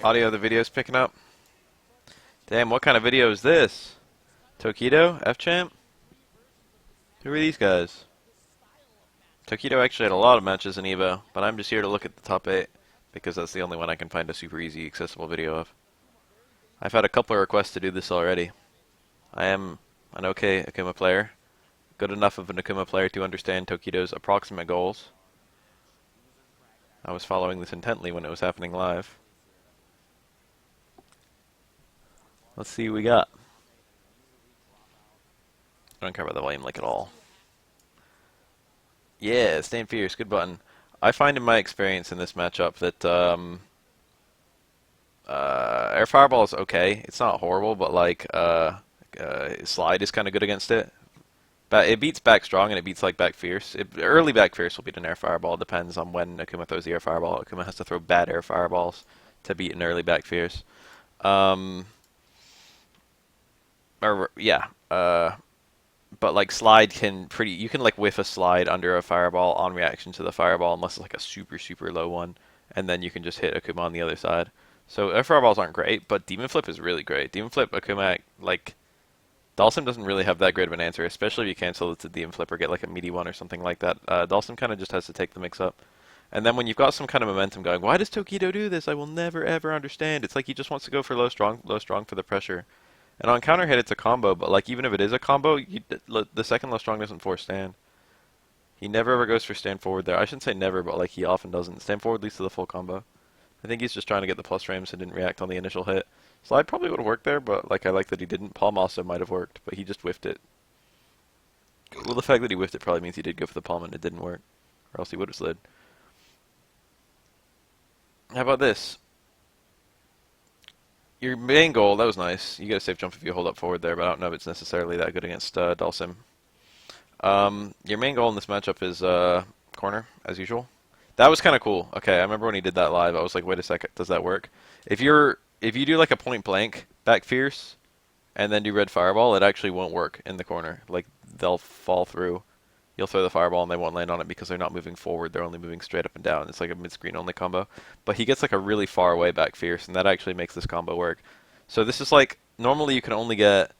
Audio of the video's picking up. Damn, what kind of video is this? Tokido? F-Champ? Who are these guys? Tokido actually had a lot of matches in EVO, but I'm just here to look at the top 8, because that's the only one I can find a super easy, accessible video of. I've had a couple of requests to do this already. I am an okay Akuma player, good enough of an Akuma player to understand Tokido's approximate goals. I was following this intently when it was happening live. Let's see what we got. I don't care about the volume like at all. Yeah, Stand Fierce, good button. I find in my experience in this matchup that Air Fireball is okay. It's not horrible, but like Slide is kind of good against it. But it beats back strong and it beats like back fierce. Early back fierce will beat an Air Fireball. Depends on when Akuma throws the Air Fireball. Akuma has to throw bad Air Fireballs to beat an early back fierce. But like Slide can you can like whiff a Slide under a Fireball on reaction to the Fireball unless it's like a super super low one, and then you can just hit Akuma on the other side. So Air Fireballs aren't great, but Demon Flip is really great. Demon Flip Akuma like Dhalsim doesn't really have that great of an answer, especially if you cancel it to Demon Flip or get like a meaty one or something like that. Dhalsim kind of just has to take the mix up. And then when you've got some kind of momentum going, why does Tokido do this? I will never ever understand. It's like he just wants to go for low strong for the pressure. And on counter hit, it's a combo, but like even if it is a combo, the second low strong doesn't force stand. He never ever goes for stand forward there. I shouldn't say never, but like he often doesn't. Stand forward leads to the full combo. I think he's just trying to get the plus frames and didn't react on the initial hit. Slide probably would have worked there, but like I like that he didn't. Palm also might have worked, but he just whiffed it. Well, the fact that he whiffed it probably means he did go for the palm and it didn't work, or else he would have slid. How about this? Your main goal, that was nice. You get a safe jump if you hold up forward there, but I don't know if it's necessarily that good against Dhalsim. Your main goal in this matchup is corner, as usual. That was kind of cool. Okay, I remember when he did that live, I was like, wait a second, does that work? If you do like a point blank back fierce and then do red fireball, it actually won't work in the corner. Like they'll fall through. You'll throw the fireball and they won't land on it because they're not moving forward. They're only moving straight up and down. It's like a mid-screen only combo. But he gets like a really far away back fierce, and that actually makes this combo work. So this is like, normally you can only get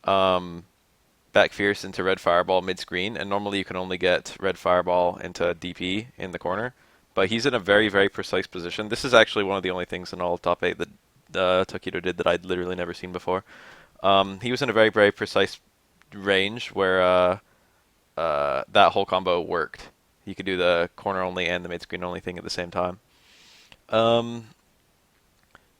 back fierce into red fireball mid-screen, and normally you can only get red fireball into DP in the corner. But he's in a very, very precise position. This is actually one of the only things in all of top 8 that Tokido did that I'd literally never seen before. He was in a very, very precise range where that whole combo worked. You could do the corner only and the mid screen only thing at the same time. That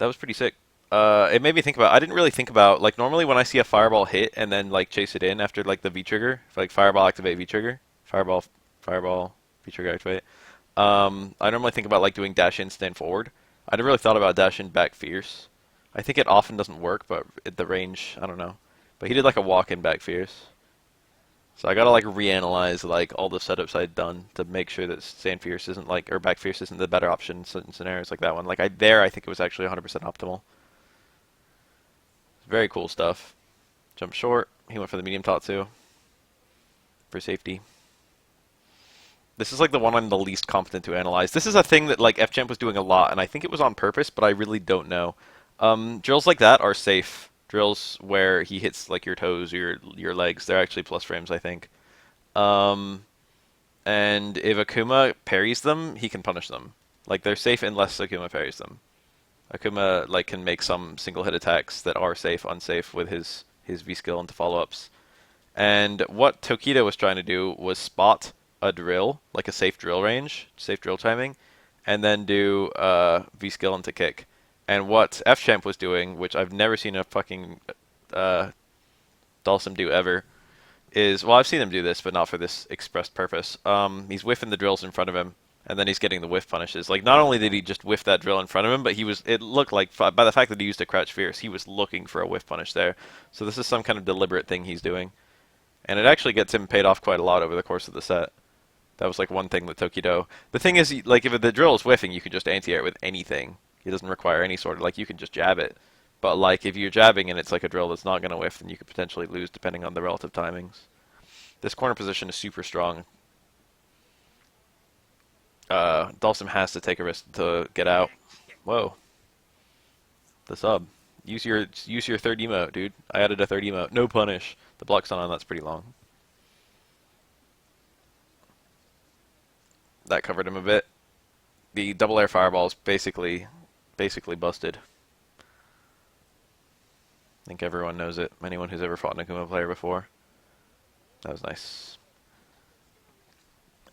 was pretty sick. It made me think about. I didn't really think about like normally when I see a fireball hit and then like chase it in after like the V trigger, like fireball activate V trigger, fireball V trigger activate. I normally think about like doing dash in stand forward. I never really thought about dash in back fierce. I think it often doesn't work, but at the range, I don't know. But he did like a walk in back fierce. So I gotta like reanalyze like all the setups I'd done to make sure that stand fierce isn't like or back fierce isn't the better option in certain scenarios like that one. Like I think it was actually 100% optimal. Very cool stuff. Jump short. He went for the medium tatsu for safety. This is like the one I'm the least competent to analyze. This is a thing that like F-Champ was doing a lot, and I think it was on purpose, but I really don't know. Drills like that are safe. Drills where he hits like your toes or your legs, they're actually plus frames, I think. And if Akuma parries them, he can punish them. Like they're safe unless Akuma parries them. Akuma like can make some single hit attacks that are safe, unsafe with his V skill into follow-ups. And what Tokido was trying to do was spot a drill, like a safe drill range, safe drill timing, and then do V skill into kick. And what F-Champ was doing, which I've never seen a fucking Dhalsim do ever, is, well, I've seen him do this, but not for this expressed purpose. He's whiffing the drills in front of him, and then he's getting the whiff punishes. Like, not only did he just whiff that drill in front of him, but it looked like, by the fact that he used a crouch fierce, he was looking for a whiff punish there. So this is some kind of deliberate thing he's doing. And it actually gets him paid off quite a lot over the course of the set. That was like one thing with Tokido. The thing is, like, if the drill is whiffing, you can just anti-air it with anything. It doesn't require any sort of, like, you can just jab it. But, like, if you're jabbing and it's like a drill that's not going to whiff, then you could potentially lose depending on the relative timings. This corner position is super strong. Dhalsim has to take a risk to get out. Whoa, the sub. Use your third emote, dude. I added a third emote. No punish. The block stun on that's pretty long. That covered him a bit. The double air fireball is basically busted. I think everyone knows it. Anyone who's ever fought an Akuma player before. That was nice.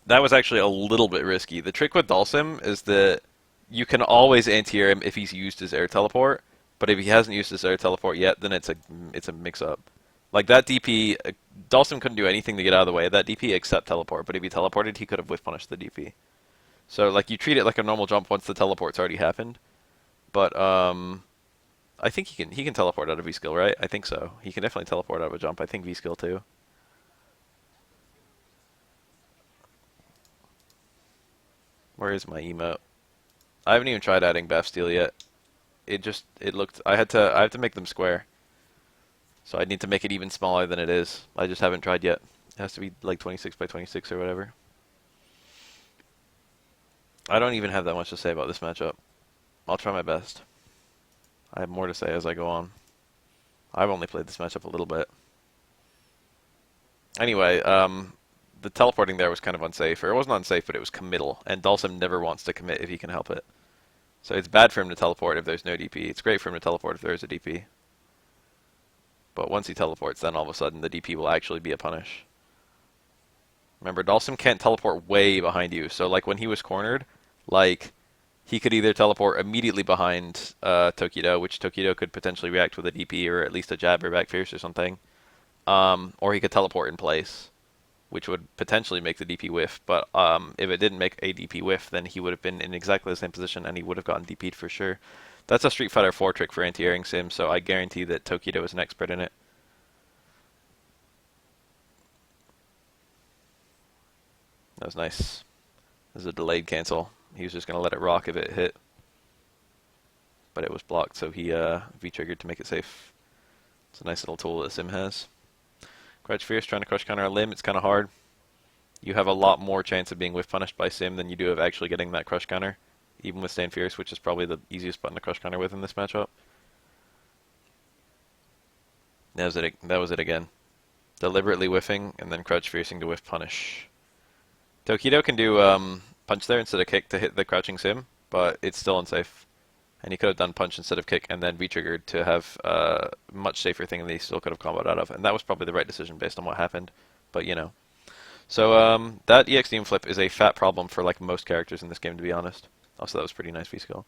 That was actually a little bit risky. The trick with Dhalsim is that you can always anti-air him if he's used his air teleport, but if he hasn't used his air teleport yet, then it's a mix-up. Like that DP, Dhalsim couldn't do anything to get out of the way of that DP except teleport, but if he teleported, he could have whiff punished the DP. So like you treat it like a normal jump once the teleport's already happened, but I think he can teleport out of V skill, right? I think so. He can definitely teleport out of a jump. I think V skill too. Where is my emote? I haven't even tried adding Bath Steel yet. It looked I have to make them square. So I need to make it even smaller than it is. I just haven't tried yet. It has to be like 26 by 26 or whatever. I don't even have that much to say about this matchup. I'll try my best. I have more to say as I go on. I've only played this matchup a little bit. Anyway, the teleporting there was kind of unsafe. Or it wasn't unsafe, but it was committal. And Dhalsim never wants to commit if he can help it. So it's bad for him to teleport if there's no DP. It's great for him to teleport if there is a DP. But once he teleports, then all of a sudden the DP will actually be a punish. Remember, Dhalsim can't teleport way behind you. So like when he was cornered, like he could either teleport immediately behind Tokido, which Tokido could potentially react with a DP or at least a jab or back fierce or something, or he could teleport in place, which would potentially make the DP whiff. But if it didn't make a DP whiff, then he would have been in exactly the same position and he would have gotten DP'd for sure. That's a Street Fighter 4 trick for anti-airing Sim, so I guarantee that Tokido is an expert in it. That was nice. This is a delayed cancel. He was just going to let it rock if it hit. But it was blocked, so he V-triggered to make it safe. It's a nice little tool that Sim has. Crouch Fierce trying to crush counter a limb, it's kind of hard. You have a lot more chance of being whiff punished by Sim than you do of actually getting that crush counter. Even with Stand Fierce, which is probably the easiest button to crush counter with in this matchup. That was it again. Deliberately whiffing, and then crouch fiercing to whiff punish. Tokido can do punch there instead of kick to hit the crouching Sim, but it's still unsafe. And he could have done punch instead of kick and then V-triggered to have a much safer thing that he still could have comboed out of. And that was probably the right decision based on what happened. But, you know. So that EX Demon Flip is a fat problem for like most characters in this game, to be honest. Also, that was pretty nice V-skill.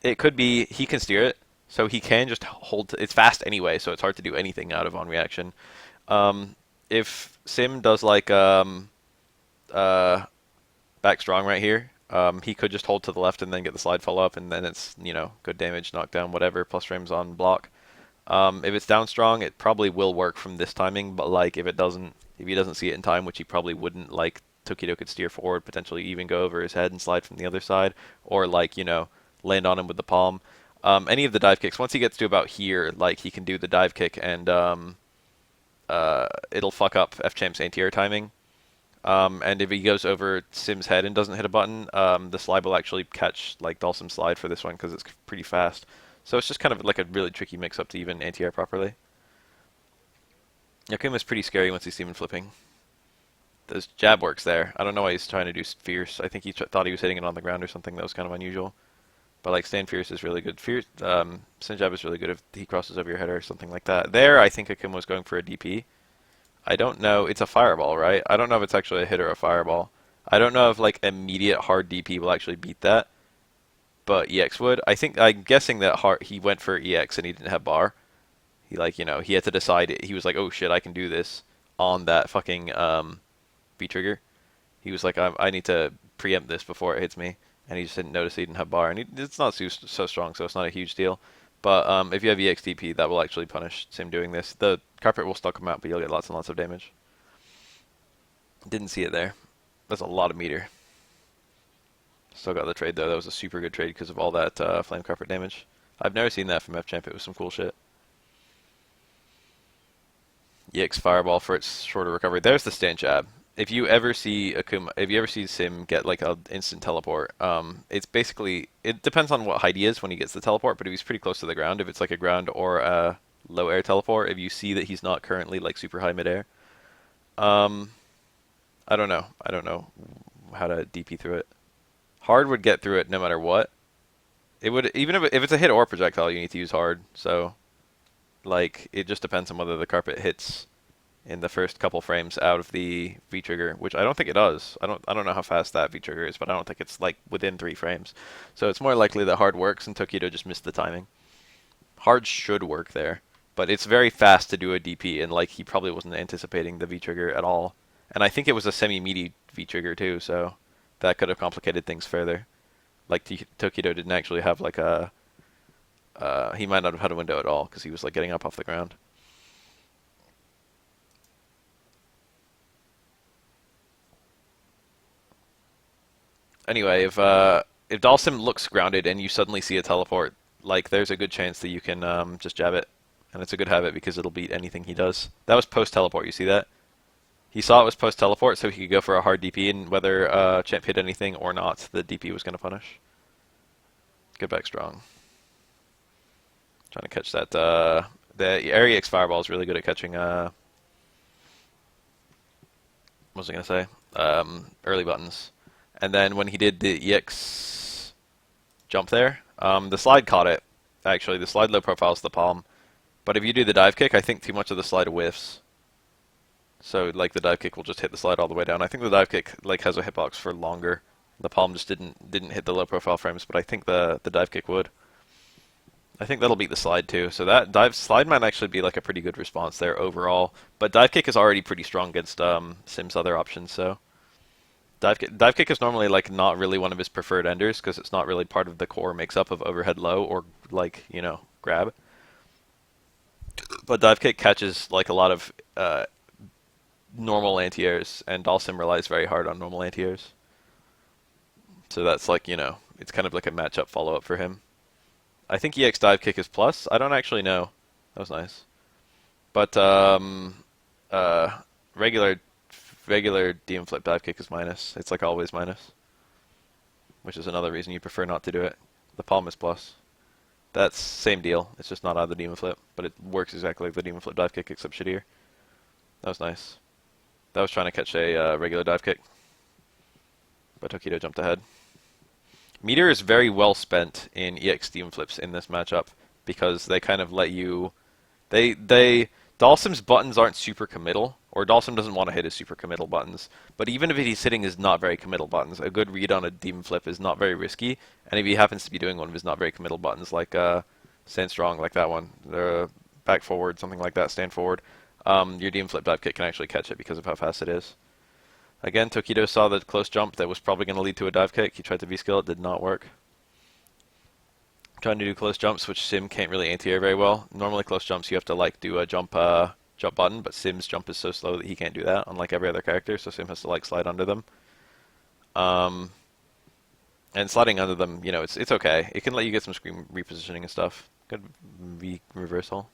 It could be he can steer it, so he can just hold. It's fast anyway, so it's hard to do anything out of on reaction. If Sim does like back strong right here, he could just hold to the left and then get the slide follow up, and then it's good damage, knockdown, whatever, plus frames on block. If it's down strong, it probably will work from this timing, but like if he doesn't see it in time, which he probably wouldn't, like Tokido could steer forward, potentially even go over his head and slide from the other side, or like land on him with the palm. Any of the dive kicks, once he gets to about here, like he can do the dive kick and it'll fuck up F-Champ's anti-air timing. And if he goes over Sim's head and doesn't hit a button, the slide will actually catch like Dhalsim's slide for this one because it's pretty fast. So it's just kind of like a really tricky mix-up to even anti-air properly. Yakuma's pretty scary once he's even flipping. Those jab works there. I don't know why he's trying to do fierce. I think he thought he was hitting it on the ground or something. That was kind of unusual. But like stand fierce is really good. Fierce, stand jab is really good if he crosses over your head or something like that. There, I think Akuma was going for a DP. I don't know. It's a fireball, right? I don't know if it's actually a hit or a fireball. I don't know if like immediate hard DP will actually beat that, but EX would. I'm guessing that he went for EX and he didn't have bar. He he had to decide. He was like, oh shit, I can do this on that fucking V trigger. He was like, I need to preempt this before it hits me, and he just didn't notice he didn't have bar, and it's not so strong, so it's not a huge deal. But if you have EXTP, that will actually punish Sim doing this. The carpet will still come out, but you'll get lots and lots of damage. Didn't see it there. That's a lot of meter. Still got the trade, though. That was a super good trade because of all that flame carpet damage. I've never seen that from F-Champ. It was some cool shit. EX Fireball for its shorter recovery. There's the stand jab. if you ever see if you ever see Sim get like a instant teleport, it's basically it depends on what height he is when he gets the teleport, but if he's pretty close to the ground, if it's like a ground or a low air teleport, if you see that he's not currently like super high midair, um, I don't know. I don't know how to DP through it. Hard would get through it no matter what. It would even if it's a hit or projectile, you need to use hard. So like it just depends on whether the carpet hits in the first couple frames out of the V trigger, which I don't think it does. I don't know how fast that V trigger is, but I don't think it's like within 3 frames. So it's more likely that hard works and Tokido just missed the timing. Hard should work there, but it's very fast to do a DP, and like he probably wasn't anticipating the V trigger at all. And I think it was a semi-meaty V trigger too, so that could have complicated things further. Like Tokido didn't actually have like a he might not have had a window at all because he was like getting up off the ground. Anyway, if Dhalsim looks grounded and you suddenly see a teleport, like there's a good chance that you can just jab it, and it's a good habit because it'll beat anything he does. That was post teleport. You see that? He saw it was post teleport, so he could go for a hard DP, and whether Champ hit anything or not, the DP was going to punish. Get back strong. Trying to catch that. The Area X Fireball is really good at catching. What was I going to say? Early buttons. And then when he did the EX jump there, the slide caught it. Actually, the slide low profile is the palm. But if you do the dive kick, I think too much of the slide whiffs. So like the dive kick will just hit the slide all the way down. I think the dive kick like has a hitbox for longer. The palm just didn't hit the low profile frames, but I think the dive kick would. I think that'll beat the slide too. So that slide might actually be like a pretty good response there overall. But dive kick is already pretty strong against Sim's other options. So dive kick is normally like not really one of his preferred enders because it's not really part of the core mix-up of overhead low or like grab. But dive kick catches like a lot of normal anti-airs, and Dhalsim relies very hard on normal anti-airs. So that's like it's kind of like a matchup follow-up for him. I think EX dive kick is plus. I don't actually know. That was nice. But regular DM flip dive kick is minus. It's like always minus, which is another reason you prefer not to do it. The palm is plus. That's same deal. It's just not out of the demon flip, but it works exactly like the demon flip dive kick except shittier. That was nice. That was trying to catch a regular dive kick, but Tokido jumped ahead. Meter is very well spent in EX demon flips in this matchup because they kind of let you. Dhalsim's buttons aren't super committal, or Dhalsim doesn't want to hit his super committal buttons. But even if he's hitting his not very committal buttons, a good read on a demon flip is not very risky. And if he happens to be doing one of his not very committal buttons, like stand strong, like that one, back forward, something like that, stand forward, your demon flip dive kick can actually catch it because of how fast it is. Again, Tokido saw the close jump that was probably going to lead to a dive kick. He tried to V-skill it, did not work. Trying to do close jumps, which Sim can't really anti-air very well. Normally close jumps you have to like do a jump button, but Sim's jump is so slow that he can't do that, unlike every other character, so Sim has to like slide under them. And sliding under them, it's okay. It can let you get some screen repositioning and stuff. Good V reversal.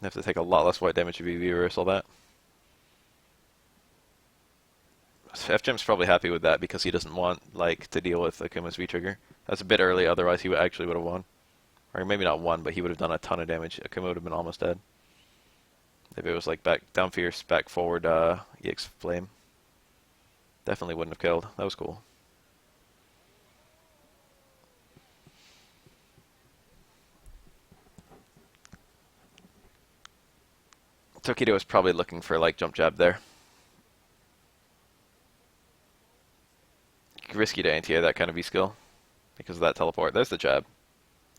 You have to take a lot less white damage to V reversal that. FGem's probably happy with that because he doesn't want to deal with Akuma's V trigger. That's a bit early, otherwise he actually would have won. Or maybe not won, but he would have done a ton of damage. Akuma would have been almost dead. If it was like back down fierce, back forward EX flame. Definitely wouldn't have killed. That was cool. Tokido was probably looking for jump jab there. Risky to anti-air that kind of V-skill because of that teleport. There's the jab.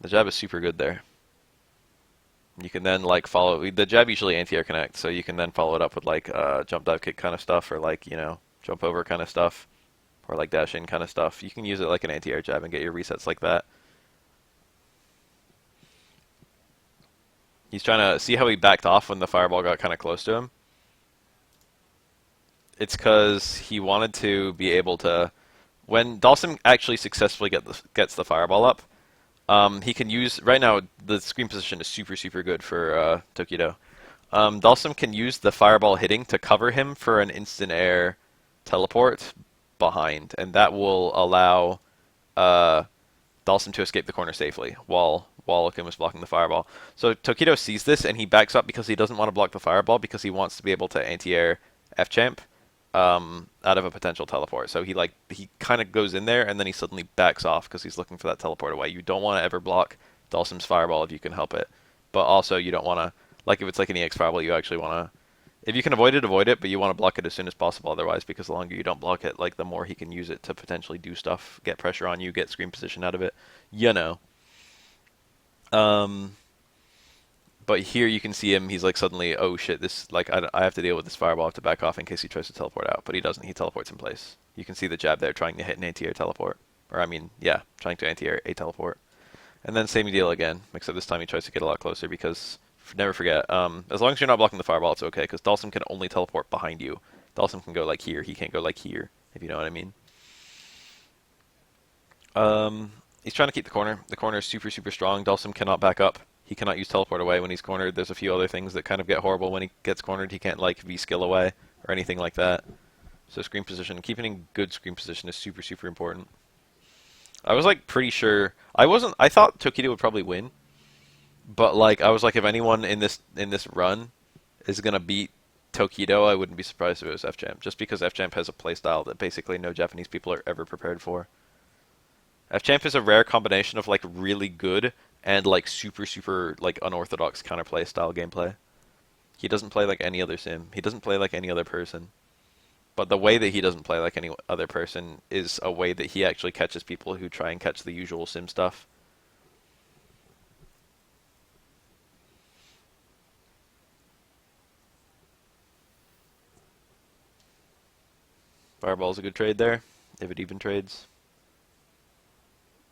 The jab is super good there. You can then follow the jab usually anti-air connect, so you can then follow it up with jump dive kick kind of stuff, or jump over kind of stuff, or dash in kind of stuff. You can use it like an anti-air jab and get your resets like that. He's trying to see how he backed off when the fireball got kind of close to him. It's because he wanted to be able to. When Dhalsim actually successfully gets the fireball up, he can use. Right now, the screen position is super, super good for Tokido. Dhalsim can use the fireball hitting to cover him for an instant air teleport behind, and that will allow uh, Dhalsim to escape the corner safely while Akuma's blocking the fireball. So Tokido sees this and he backs up because he doesn't want to block the fireball because he wants to be able to anti-air F-Champ out of a potential teleport. So he kind of goes in there and then he suddenly backs off because he's looking for that teleport away. You don't want to ever block Dhalsim's fireball if you can help it, but also you don't want to, like if it's like an EX fireball, you actually want to, if you can avoid it, but you want to block it as soon as possible otherwise, because the longer you don't block it, like the more he can use it to potentially do stuff, get pressure on you, get screen position out of it, you know. Um, but here you can see him, he's like suddenly, oh shit, this, like, I have to deal with this fireball, I have to back off in case he tries to teleport out, but he doesn't, he teleports in place. You can see the jab there trying to hit an anti-air teleport. Or I mean, yeah, trying to anti-air a teleport. And then same deal again, except this time he tries to get a lot closer because, never forget, as long as you're not blocking the fireball, it's okay, because Dhalsim can only teleport behind you. Dhalsim can go like here, he can't go like here, if you know what I mean. He's trying to keep the corner. The corner is super, super strong. Dhalsim cannot back up. He cannot use teleport away when he's cornered. There's a few other things that kind of get horrible when he gets cornered. He can't like V-skill away or anything like that. So screen position, keeping in good screen position is super, super important. I was like pretty sure, I thought Tokido would probably win, but like I was like if anyone in this run is gonna beat Tokido, I wouldn't be surprised if it was F-Champ, just because F-Champ has a playstyle that basically no Japanese people are ever prepared for. F-Champ is a rare combination of like really good and like super super like unorthodox counterplay style gameplay. He doesn't play like any other sim. He doesn't play like any other person. But the way that he doesn't play like any other person is a way that he actually catches people who try and catch the usual sim stuff. Fireball's a good trade there, if it even trades.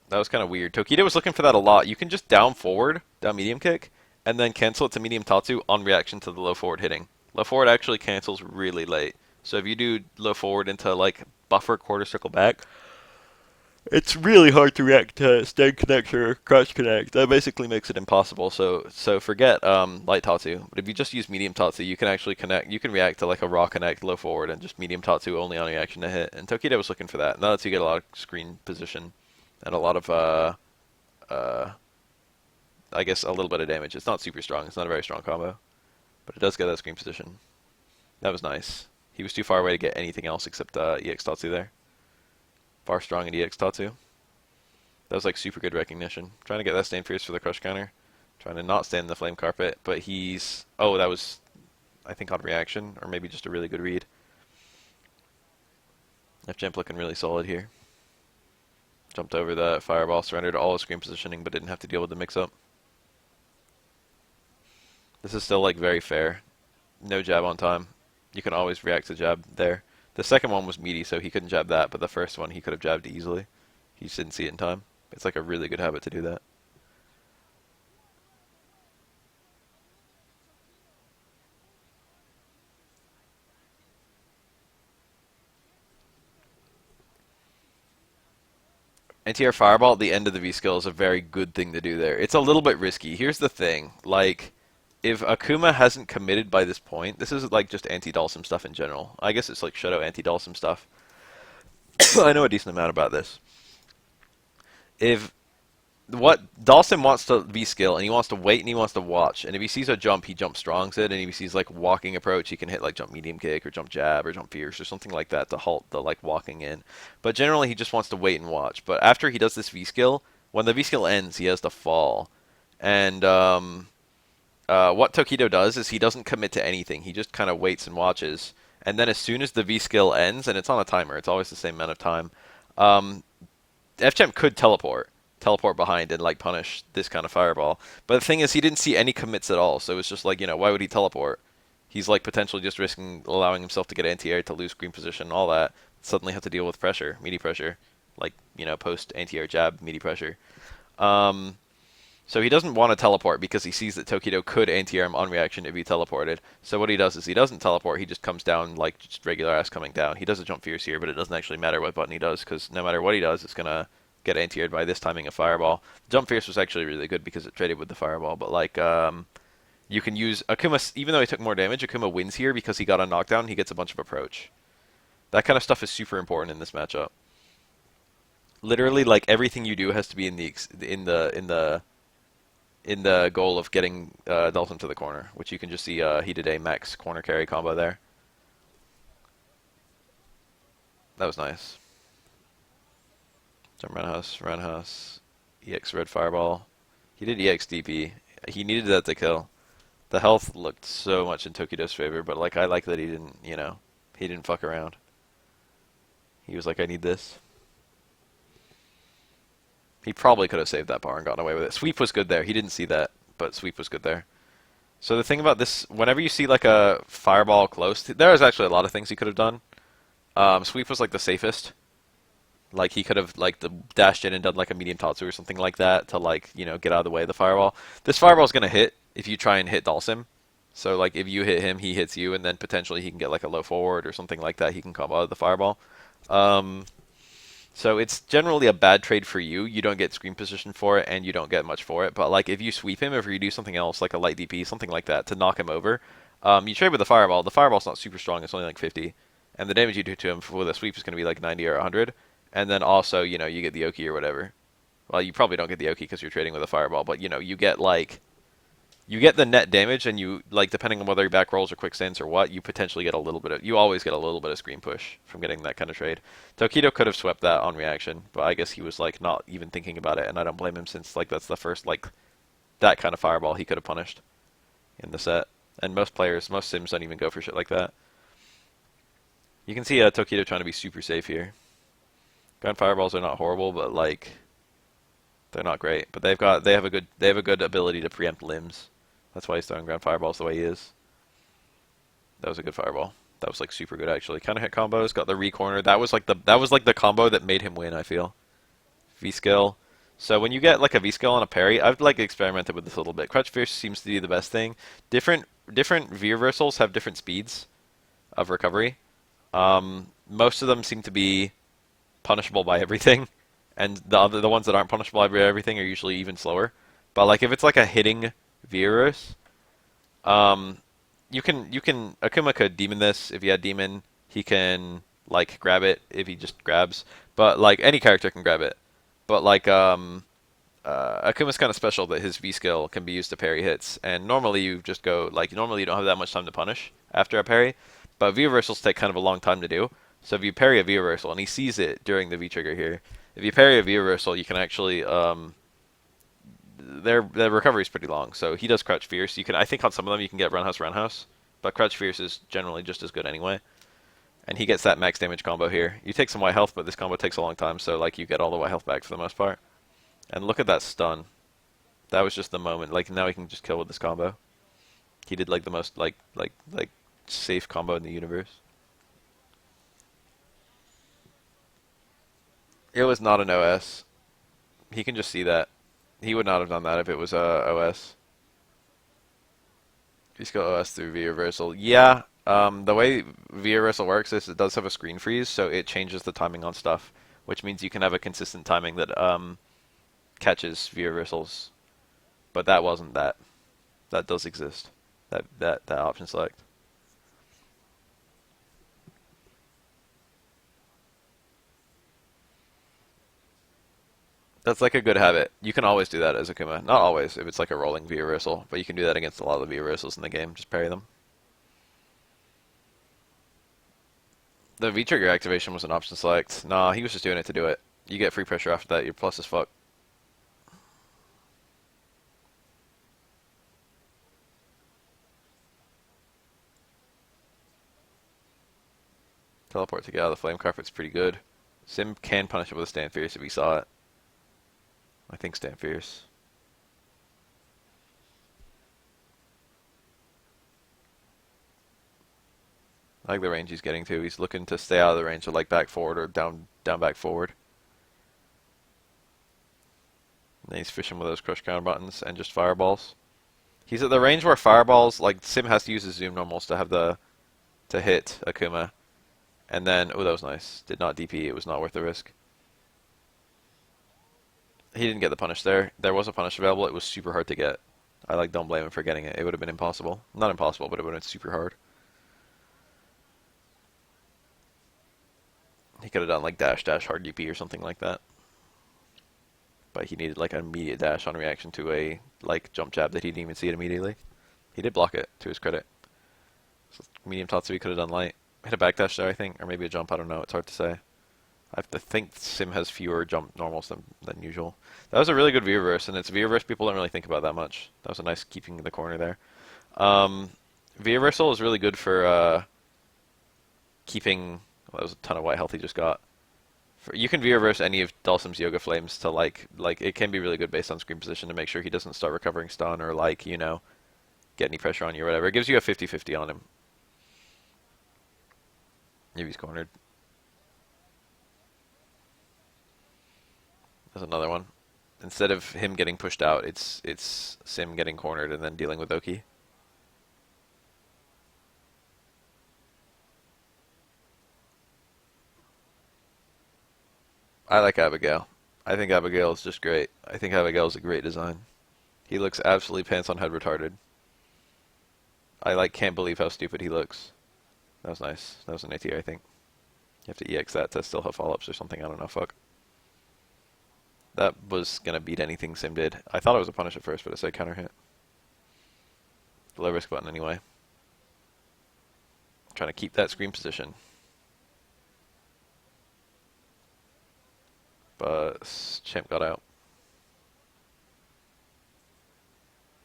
That was kind of weird. Tokido was looking for that a lot. You can just down forward, down medium kick, and then cancel it to medium tatsu on reaction to the low forward hitting. Low forward actually cancels really late. So if you do low forward into like buffer quarter circle back, it's really hard to react to stand connect or crouch connect. That basically makes it impossible. So forget light tatsu. But if you just use medium tatsu, you can actually connect. You can react to like a raw connect low forward and just medium tatsu only on reaction to hit. And Tokido was looking for that. And that lets you get a lot of screen position and a lot of uh, I guess a little bit of damage. It's not super strong. It's not a very strong combo, but it does get that screen position. That was nice. He was too far away to get anything else except EX Tatsu there. Far strong in EX Tatsu. That was like super good recognition. Trying to get that stand fierce for the crush counter. Trying to not stand in the flame carpet, but he's... Oh, that was, I think, on reaction, or maybe just a really good read. F-Jump looking really solid here. Jumped over the fireball, surrendered all his screen positioning, but didn't have to deal with the mix-up. This is still like very fair. No jab on time. You can always react to jab there. The second one was meaty, so he couldn't jab that, but the first one he could have jabbed easily. He just didn't see it in time. It's like a really good habit to do that. Anti-air fireball at the end of the V-skill is a very good thing to do there. It's a little bit risky. Here's the thing. Like, if Akuma hasn't committed by this point, this is like just anti-Dhalsim stuff in general. I guess it's like Shadow anti-Dhalsim stuff. I know a decent amount about this. If what Dhalsim wants to V-skill, and he wants to wait and he wants to watch, and if he sees a jump, he jump strongs it, and if he sees like walking approach, he can hit like jump medium kick or jump jab or jump fierce or something like that to halt the like walking in. But generally he just wants to wait and watch. But after he does this V-skill, when the V-skill ends, he has to fall. And what Tokido does is he doesn't commit to anything. He just kind of waits and watches. And then as soon as the V-skill ends, and it's on a timer, it's always the same amount of time, um, FGEM could teleport behind and like punish this kind of fireball. But the thing is, he didn't see any commits at all, so it's just like, why would he teleport? He's like potentially just risking allowing himself to get anti-air, to lose screen position, all that. Suddenly have to deal with pressure, meaty pressure, like post anti-air jab, meaty pressure. Um, so he doesn't want to teleport because he sees that Tokido could anti-air him on reaction if he teleported. So what he does is he doesn't teleport, he just comes down like just regular ass coming down. He does a jump fierce here, but it doesn't actually matter what button he does because no matter what he does, it's going to get anti-aired by this timing of fireball. Jump fierce was actually really good because it traded with the fireball, but like, You can use Akuma, even though he took more damage, Akuma wins here because he got a knockdown, he gets a bunch of approach. That kind of stuff is super important in this matchup. Literally, like everything you do has to be in the goal of getting Dhalsim to the corner, which you can just see he did a max corner carry combo there. That was nice. Jump roundhouse, EX red fireball. He did EX DP. He needed that to kill. The health looked so much in Tokido's favor, but like I like that he didn't, he didn't fuck around. He was like, I need this. He probably could have saved that bar and gotten away with it. Sweep was good there. He didn't see that, but sweep was good there. So the thing about this, whenever you see like a fireball close, there is actually a lot of things he could have done. Sweep was like the safest. Like he could have like dashed in and done like a medium tatsu or something like that to like get out of the way of the fireball. This fireball is gonna hit if you try and hit Dhalsim. So like if you hit him, he hits you, and then potentially he can get like a low forward or something like that. He can combo out of the fireball. So it's generally a bad trade for you. You don't get screen position for it, and you don't get much for it. But like if you sweep him, if you do something else like a light DP, something like that to knock him over, you trade with the fireball. The fireball's not super strong. It's only like 50, and the damage you do to him with a sweep is going to be like 90 or 100. And then also, you get the Oki or whatever. Well, you probably don't get the Oki because you're trading with a fireball, but you get like you get the net damage, and you like depending on whether you back rolls or quick stands or what, you potentially get a little bit of you always get a little bit of screen push from getting that kind of trade. Tokido could have swept that on reaction, but I guess he was like not even thinking about it, and I don't blame him since like that's the first like that kind of fireball he could have punished in the set. And most sims don't even go for shit like that. You can see Tokido trying to be super safe here. Ground fireballs are not horrible, but like they're not great. But they have a good ability to preempt limbs. That's why he's throwing ground fireballs the way he is. That was a good fireball. That was like super good actually. Kind of hit combos. Got the re-corner. That was like the combo that made him win. I feel V skill. So when you get like a V skill on a parry, I've like experimented with this a little bit. Crouch Fierce seems to be the best thing. Different V reversals have different speeds of recovery. Most of them seem to be punishable by everything, and the ones that aren't punishable by everything are usually even slower. But like if it's like a hitting virus, you can Akuma could demon this. If he had demon, he can like grab it if he just grabs. But like any character can grab it. But like Akuma's kind of special that his V skill can be used to parry hits, and normally you just go like normally you don't have that much time to punish after a parry, but V reversals take kind of a long time to do. So if you parry a V reversal, and he sees it during the V trigger here, if you parry a V reversal, you can actually their recovery is pretty long. So he does Crouch Fierce. You can I think on some of them you can get roundhouse, but Crouch Fierce is generally just as good anyway. And he gets that max damage combo here. You take some white health, but this combo takes a long time, so like you get all the white health back for the most part. And look at that stun. That was just the moment. Like now he can just kill with this combo. He did like the most like safe combo in the universe. It was not an OS. He can just see that. He would not have done that if it was OS. Just go OS through V reversal. Yeah, the way V reversal works is it does have a screen freeze, so it changes the timing on stuff, which means you can have a consistent timing that catches V reversals. But that wasn't that. That does exist. That option select. That's like a good habit. You can always do that as Akuma. Not always, if it's like a rolling V reversal, but you can do that against a lot of the V reversals in the game. Just parry them. The V trigger activation was an option select. Nah, he was just doing it to do it. You get free pressure after that. You're plus as fuck. Teleport to get out of the flame carpet's pretty good. Sim can punish it with a Stand Fierce if he saw it. I think Stand Fierce. I like the range he's getting to. He's looking to stay out of the range of like back forward or down back forward. And then he's fishing with those crush counter buttons and just fireballs. He's at the range where fireballs, like Sim has to use his zoom normals to have to hit Akuma. And then, oh, that was nice. Did not DP. It was not worth the risk. He didn't get the punish there. There was a punish available. It was super hard to get. I like don't blame him for getting it. It would have been impossible. Not impossible, but it would have been super hard. He could have done like dash dash hard DP or something like that. But he needed like an immediate dash on reaction to a like jump jab that he didn't even see it immediately. He did block it, to his credit. So medium Tatsu he could have done light. Hit a backdash there, I think, or maybe a jump, I don't know, it's hard to say. I have to think Sim has fewer jump normals than usual. That was a really good V-reverse, and it's V-reverse people don't really think about that much. That was a nice keeping the corner there. Um, V-reversal is really good for keeping... Well, that was a ton of white health he just got. You can V-reverse any of Dhalsim's Yoga Flames to like it can be really good based on screen position to make sure he doesn't start recovering stun or like, you know, get any pressure on you or whatever. It gives you a 50-50 on him. If he's cornered. There's another one. Instead of him getting pushed out, it's Sim getting cornered and then dealing with Oki. I like Abigail. I think Abigail is just great. I think Abigail is a great design. He looks absolutely pants on head retarded. I like can't believe how stupid he looks. That was nice. That was an AT, I think. You have to EX that to still have follow-ups or something. I don't know. Fuck. That was gonna beat anything Sim did. I thought it was a punish at first, but it said counter hit. The low risk button anyway. Trying to keep that screen position. But Champ got out.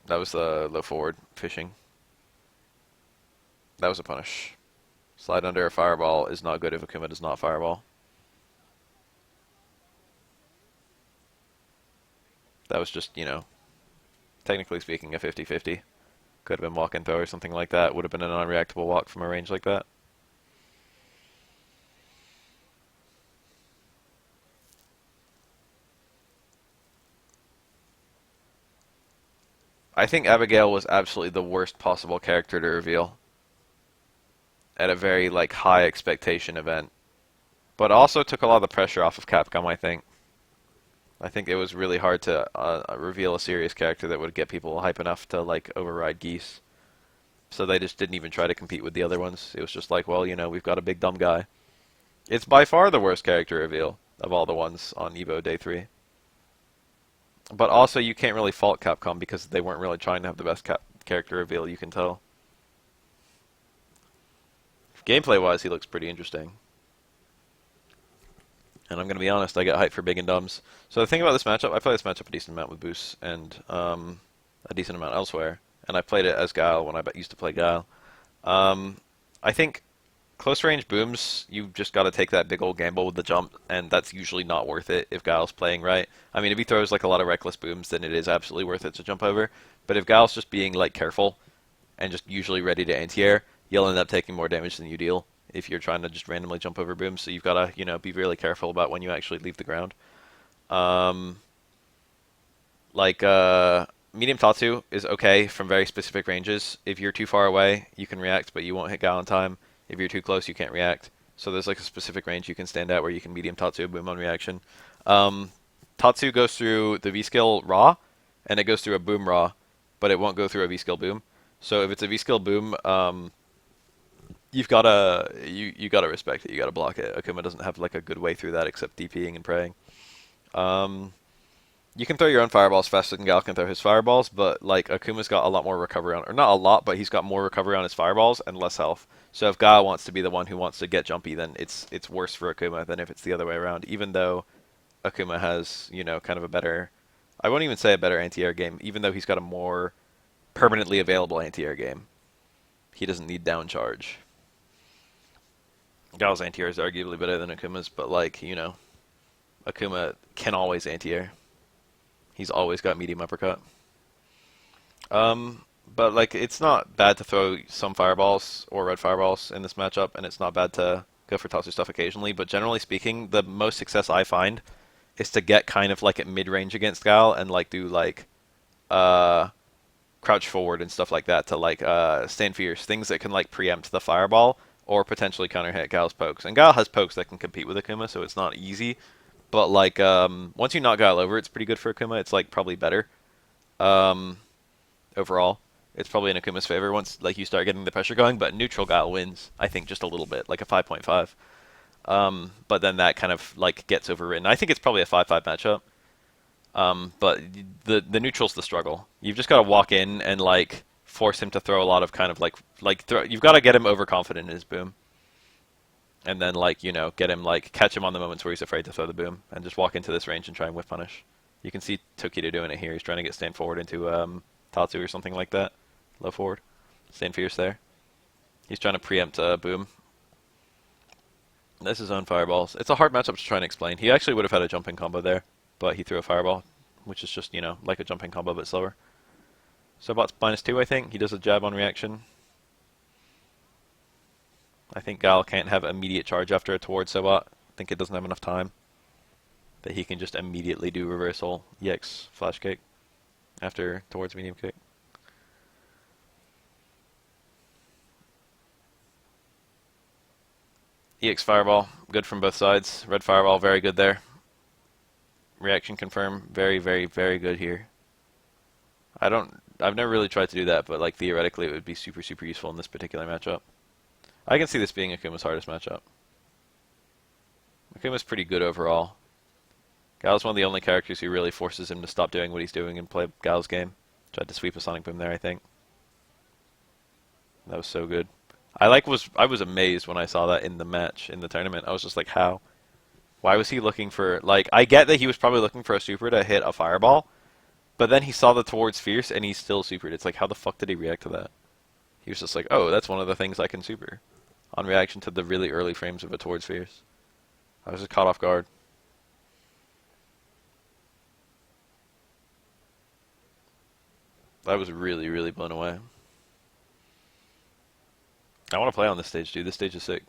That was the low forward fishing. That was a punish. Slide under a fireball is not good if Akuma does not fireball. That was just, you know, technically speaking, a 50-50. Could have been walk and throw or something like that. Would have been a non-reactable walk from a range like that. I think Abigail was absolutely the worst possible character to reveal at a very like high expectation event, but also took a lot of the pressure off of Capcom. I think it was really hard to reveal a serious character that would get people hype enough to like override Geese. So they just didn't even try to compete with the other ones. It was just like, well, you know, we've got a big dumb guy. It's by far the worst character reveal of all the ones on Evo Day 3. But also, you can't really fault Capcom because they weren't really trying to have the best character reveal, you can tell. Gameplay-wise, he looks pretty interesting. And I'm going to be honest, I get hyped for big and dumbs. So the thing about this matchup, I play this matchup a decent amount with Boost and a decent amount elsewhere. And I played it as Guile when I used to play Guile. I think close range booms, you've just got to take that big old gamble with the jump, and that's usually not worth it if Guile's playing right. I mean, if he throws like a lot of reckless booms, then it is absolutely worth it to jump over. But if Guile's just being like careful and just usually ready to anti-air, you'll end up taking more damage than you deal if you're trying to just randomly jump over booms. So you've got to, you know, be really careful about when you actually leave the ground. Um, like medium Tatsu is okay from very specific ranges. If you're too far away, you can react, but you won't hit Guile in time. If you're too close, you can't react. So there's like a specific range you can stand at where you can medium Tatsu boom on reaction. Tatsu goes through the V skill raw, and it goes through a boom raw, but it won't go through a V skill boom. So if it's a V skill boom, you gotta respect it. You gotta block it. Akuma doesn't have like a good way through that except DPing and praying. Um, you can throw your own fireballs faster than Gal can throw his fireballs, but like Akuma's got a lot more recovery on, or not a lot, but he's got more recovery on his fireballs and less health. So if Gal wants to be the one who wants to get jumpy, then it's worse for Akuma than if it's the other way around. Even though Akuma has, you know, kind of a better, I won't even say a better anti-air game, even though he's got a more permanently available anti-air game. He doesn't need down charge. Gal's anti-air is arguably better than Akuma's, but like, you know, Akuma can always anti-air. He's always got medium uppercut. But like, it's not bad to throw some fireballs or red fireballs in this matchup, and it's not bad to go for Tatsu stuff occasionally. But generally speaking, the most success I find is to get kind of like at mid-range against Gal and like do like crouch forward and stuff like that to like stand fierce, things that can like preempt the fireball or potentially counter hit Gal's pokes. And Gal has pokes that can compete with Akuma, so it's not easy. But like once you knock Gal over, it's pretty good for Akuma. It's like probably better. overall. It's probably in Akuma's favor once like you start getting the pressure going, but neutral Guile wins, I think, just a little bit, like a 5.5. But then that kind of like gets overridden. I think it's probably a 5-5 matchup. But the neutral's the struggle. You've just got to walk in and like force him to throw a lot of kind of you've got to get him overconfident in his boom, and then like get him like catch him on the moments where he's afraid to throw the boom, and just walk into this range and try and whiff punish. You can see Tokido doing it here. He's trying to get stand forward into Tatsu or something like that, low forward, stand fierce there. He's trying to preempt boom. This is own fireballs. It's a hard matchup to try and explain. He actually would have had a jumping combo there, but he threw a fireball, which is just, like a jumping combo but slower. Sobot's -2, I think. He does a jab on reaction. I think Gal can't have immediate charge after a towards Sobot. I think it doesn't have enough time that he can just immediately do reversal EX flash kick after towards medium kick. EX fireball, good from both sides. Red fireball, very good there. Reaction confirm, very, very, very good here. I've never really tried to do that, but like theoretically it would be super, super useful in this particular matchup. I can see this being Akuma's hardest matchup. Akuma's pretty good overall. Gal's one of the only characters who really forces him to stop doing what he's doing and play Gal's game. Tried to sweep a Sonic Boom there, I think. That was so good. I was amazed when I saw that in the match, in the tournament. I was just like, how? Why was he looking for, like, I get that he was probably looking for a super to hit a fireball, but then he saw the towards fierce and he still supered. It's like, how the fuck did he react to that? He was just like, oh, that's one of the things I can super. On reaction to the really early frames of a towards fierce. I was just caught off guard. I was really, really blown away. I want to play on this stage, dude. This stage is sick.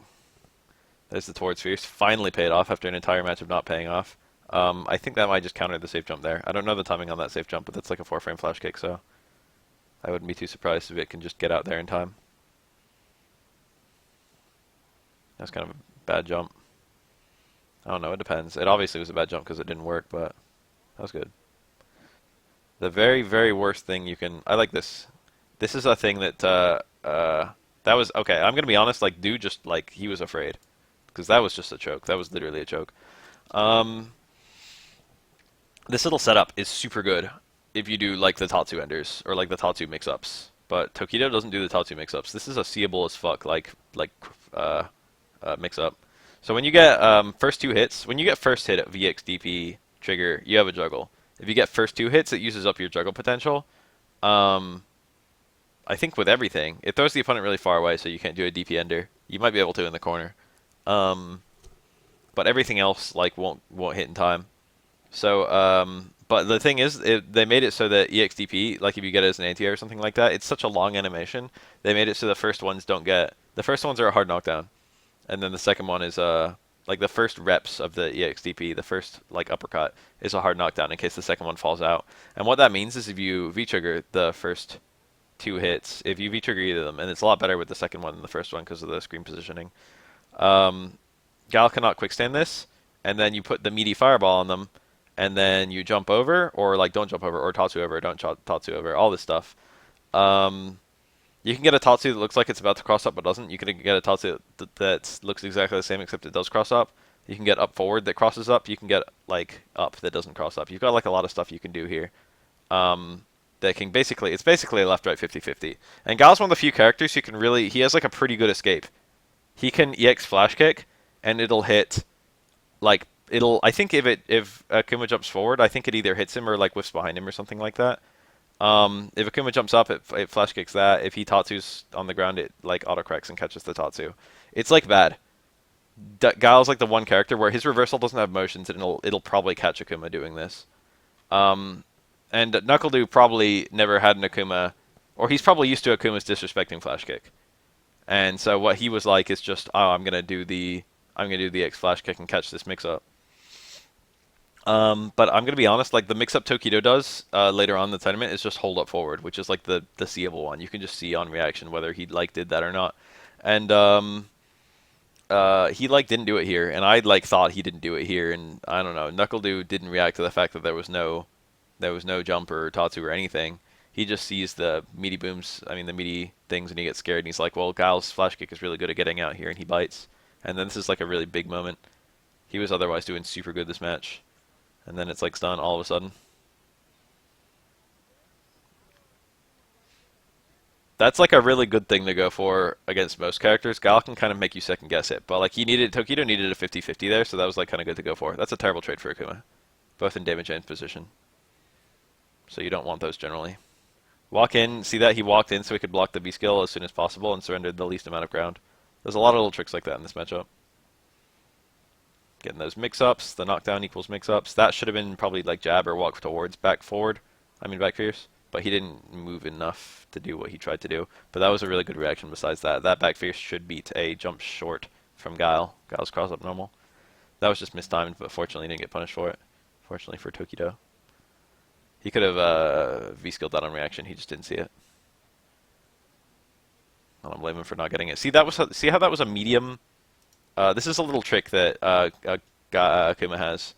There's the towards fierce. Finally paid off after an entire match of not paying off. I think that might just counter the safe jump there. I don't know the timing on that safe jump, but that's like a 4-frame flash kick, so I wouldn't be too surprised if it can just get out there in time. That's kind of a bad jump. I don't know, it depends. It obviously was a bad jump because it didn't work, but that was good. The very, very worst thing you can... I like this. This is a thing that... that was... Okay, I'm going to be honest, like, dude just, like, he was afraid. Because that was just a choke. That was literally a choke. This little setup is super good if you do, like, the Tatsu enders, or, like, the Tatsu mix-ups. But Tokido doesn't do the Tatsu mix-ups. This is a seeable as fuck, mix-up. So when you get first two hits, when you get first hit at VXDP trigger, you have a juggle. If you get first two hits, it uses up your juggle potential. I think with everything, it throws the opponent really far away, so you can't do a DP ender. You might be able to in the corner, but everything else like won't hit in time. So, but the thing is, they made it so that EXDP, like if you get it as an anti-air or something like that, it's such a long animation. They made it so the first ones don't get. The first ones are a hard knockdown, and then the second one is like the first reps of the EXDP, the first like uppercut is a hard knockdown in case the second one falls out. And what that means is if you V-trigger the first two hits, if you V-trigger either of them, and it's a lot better with the second one than the first one because of the screen positioning. Gal cannot quickstand this, and then you put the meaty fireball on them, and then you jump over, or like don't jump over, or Tatsu over, don't Tatsu over, all this stuff. You can get a Tatsu that looks like it's about to cross up but doesn't. You can get a Tatsu that looks exactly the same except it does cross up. You can get up forward that crosses up. You can get like up that doesn't cross up. You've got like a lot of stuff you can do here. That can basically, it's basically a left-right 50-50. And Gal's one of the few characters who can really, he has like a pretty good escape. He can EX flash kick, and it'll hit, like, I think if Akuma jumps forward, I think it either hits him or like whiffs behind him or something like that. If Akuma jumps up, it flash kicks that. If he Tatsu's on the ground, it like auto-corrects and catches the Tatsu. It's like bad. Gal's like the one character where his reversal doesn't have motions, and it'll probably catch Akuma doing this. And NuckleDu probably never had an Akuma, or he's probably used to Akuma's disrespecting flash kick. And so what he was like is just, oh, I'm gonna do the X flash kick and catch this mix-up. But I'm gonna be honest, like the mix-up Tokido does later on in the tournament is just hold up forward, which is like the seeable one. You can just see on reaction whether he like did that or not. And he like didn't do it here, and I like thought he didn't do it here, and I don't know. NuckleDu didn't react to the fact that there was no jump or Tatsu or anything. He just sees the meaty booms, I mean the meaty things, and he gets scared, and he's like, well, Guile's flash kick is really good at getting out here, and he bites. And then this is like a really big moment. He was otherwise doing super good this match, and then it's like stun all of a sudden. That's like a really good thing to go for against most characters. Guile can kind of make you second guess it, but like Tokido needed a 50-50 there, so that was like kind of good to go for. That's a terrible trade for Akuma, both in damage and position. So you don't want those generally. Walk in, see that he walked in so he could block the V-skill as soon as possible and surrendered the least amount of ground. There's a lot of little tricks like that in this matchup. Getting those mix-ups, the knockdown equals mix-ups. That should have been probably like jab or walk towards back forward. I mean back fierce. But he didn't move enough to do what he tried to do. But that was a really good reaction besides that. That back fierce should beat a jump short from Guile. Guile's cross up normal. That was just mistimed, but fortunately he didn't get punished for it. Fortunately for Tokido. He could have V-skilled that on reaction, he just didn't see it. I don't blame him for not getting it. See how that was a medium? This is a little trick that Akuma has.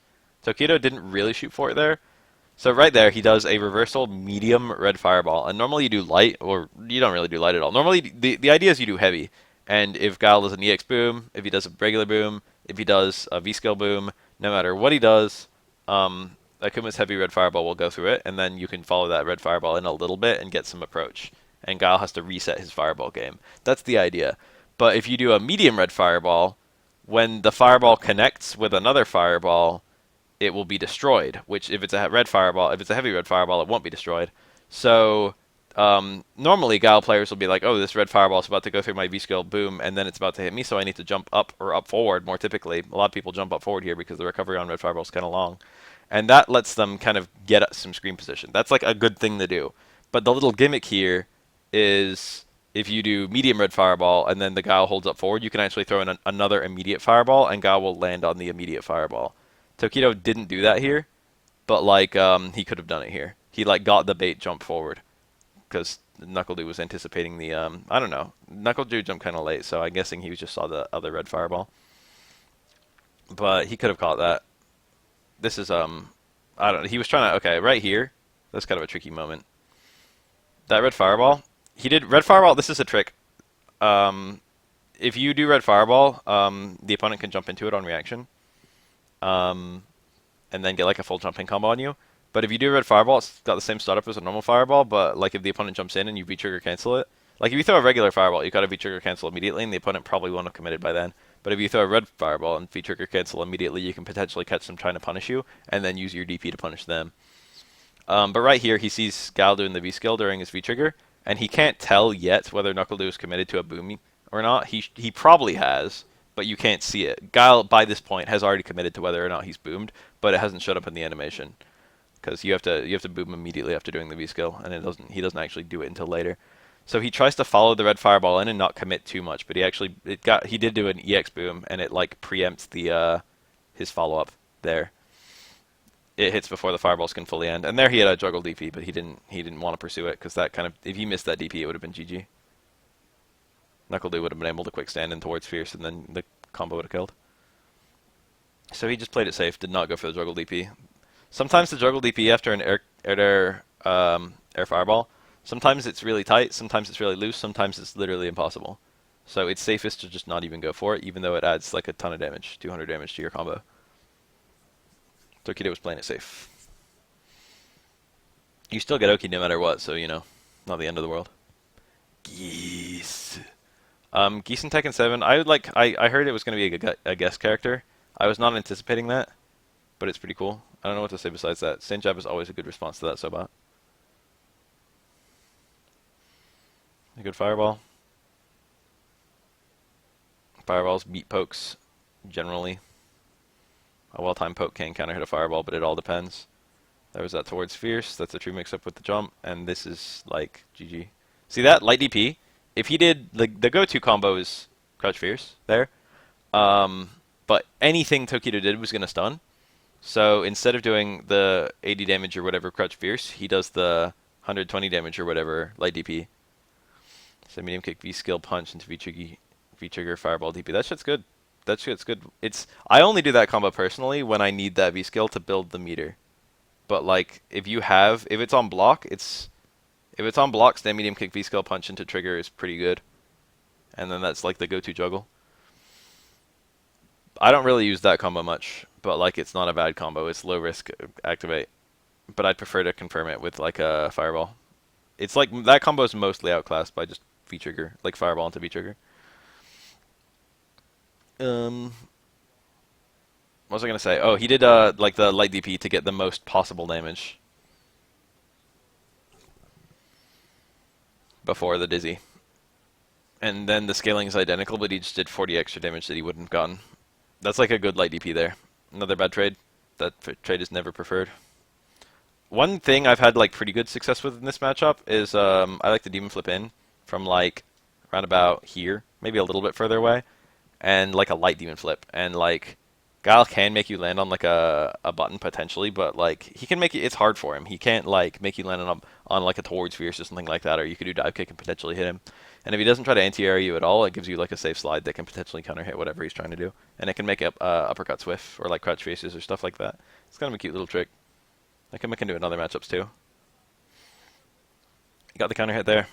Tokido didn't really shoot for it there. So right there, he does a reversal medium red fireball. And normally you do light, or you don't really do light at all. Normally, the idea is you do heavy. And if Guile does an EX boom, if he does a regular boom, if he does a V-skill boom, no matter what he does, Akuma's heavy red fireball will go through it, and then you can follow that red fireball in a little bit and get some approach. And Guile has to reset his fireball game. That's the idea. But if you do a medium red fireball, when the fireball connects with another fireball, it will be destroyed. Which, if it's a red fireball, if it's a heavy red fireball, it won't be destroyed. So normally Guile players will be like, oh, this red fireball is about to go through my V-skill, boom, and then it's about to hit me, so I need to jump up or up forward more typically. A lot of people jump up forward here because the recovery on red fireball is kind of long. And that lets them kind of get some screen position. That's like a good thing to do. But the little gimmick here is if you do medium red fireball and then the Guile holds up forward, you can actually throw in another immediate fireball and Guile will land on the immediate fireball. Tokido didn't do that here, but like he could have done it here. He like got the bait jump forward because NuckleDu was anticipating the I don't know. NuckleDu jumped kind of late, so I'm guessing he just saw the other red fireball. But he could have caught that. This is I don't know. He was trying to okay right here. That's kind of a tricky moment. That red fireball. He did red fireball. This is a trick. If you do red fireball, the opponent can jump into it on reaction, and then get like a full jumping combo on you. But if you do red fireball, it's got the same startup as a normal fireball. But like if the opponent jumps in and you V-trigger cancel it, like if you throw a regular fireball, you got to V-trigger cancel immediately, and the opponent probably won't have committed by then. But if you throw a red fireball and V-trigger cancel immediately, you can potentially catch them trying to punish you, and then use your DP to punish them. But right here, he sees Guile doing the V-skill during his V-trigger, and he can't tell yet whether NuckleDu is committed to a boom or not. He probably has, but you can't see it. Guile, by this point, has already committed to whether or not he's boomed, but it hasn't showed up in the animation. Because you have to boom immediately after doing the V-skill, and he doesn't actually do it until later. So he tries to follow the red fireball in and not commit too much, but he did do an EX boom, and it like preempts the his follow-up there. It hits before the fireballs can fully end, and there he had a juggle DP, but he didn't want to pursue it because that kind of if he missed that DP, it would have been GG. NuckleDu would have been able to quick stand in towards Fierce, and then the combo would have killed. So he just played it safe, did not go for the juggle DP. Sometimes the juggle DP after an air fireball. Sometimes it's really tight, sometimes it's really loose, sometimes it's literally impossible. So it's safest to just not even go for it, even though it adds like a ton of damage, 200 damage to your combo. Tokido was playing it safe. You still get Oki no matter what, so you know, not the end of the world. Geese. Geese in Tekken 7, I heard it was going to be a guest character. I was not anticipating that, but it's pretty cool. I don't know what to say besides that. Stand jab is always a good response to that Sobot. A good fireball. Fireballs beat pokes, generally. A well-timed poke can counter hit a fireball, but it all depends. There was that towards Fierce. That's a true mix-up with the jump, and this is like GG. See that? Light DP. If he did, the go-to combo is Crouch Fierce there. But anything Tokido did was going to stun. So instead of doing the 80 damage or whatever Crouch Fierce, he does the 120 damage or whatever light DP. So medium kick V-skill punch into V-trigger fireball DP. That shit's good. That shit's good. I only do that combo personally when I need that V-skill to build the meter. But like if it's on block, it's If it's on block, stand medium kick V skill punch into trigger is pretty good. And then that's like the go-to juggle. I don't really use that combo much, but like it's not a bad combo. It's low risk activate. But I'd prefer to confirm it with like a fireball. It's like that combo is mostly outclassed by just V trigger, like fireball into V trigger. Um, what was I gonna say? Oh, he did like the light DP to get the most possible damage before the dizzy. And then the scaling is identical, but he just did 40 extra damage that he wouldn't have gotten. That's like a good light DP there. Another bad trade. That trade is never preferred. One thing I've had like pretty good success with in this matchup is I like to demon flip in from like around about here, maybe a little bit further away, and like a light demon flip. And like Guile can make you land on like a button potentially, but like he can make it. It's hard for him. He can't like make you land on like a towards fierce or something like that, or you could do dive kick and potentially hit him. And if he doesn't try to anti-air you at all, it gives you like a safe slide that can potentially counter hit whatever he's trying to do, and it can make up uppercut swift or like crouch faces or stuff like that. It's kind of a cute little trick. I can make him do it in other matchups too. He got the counter hit there.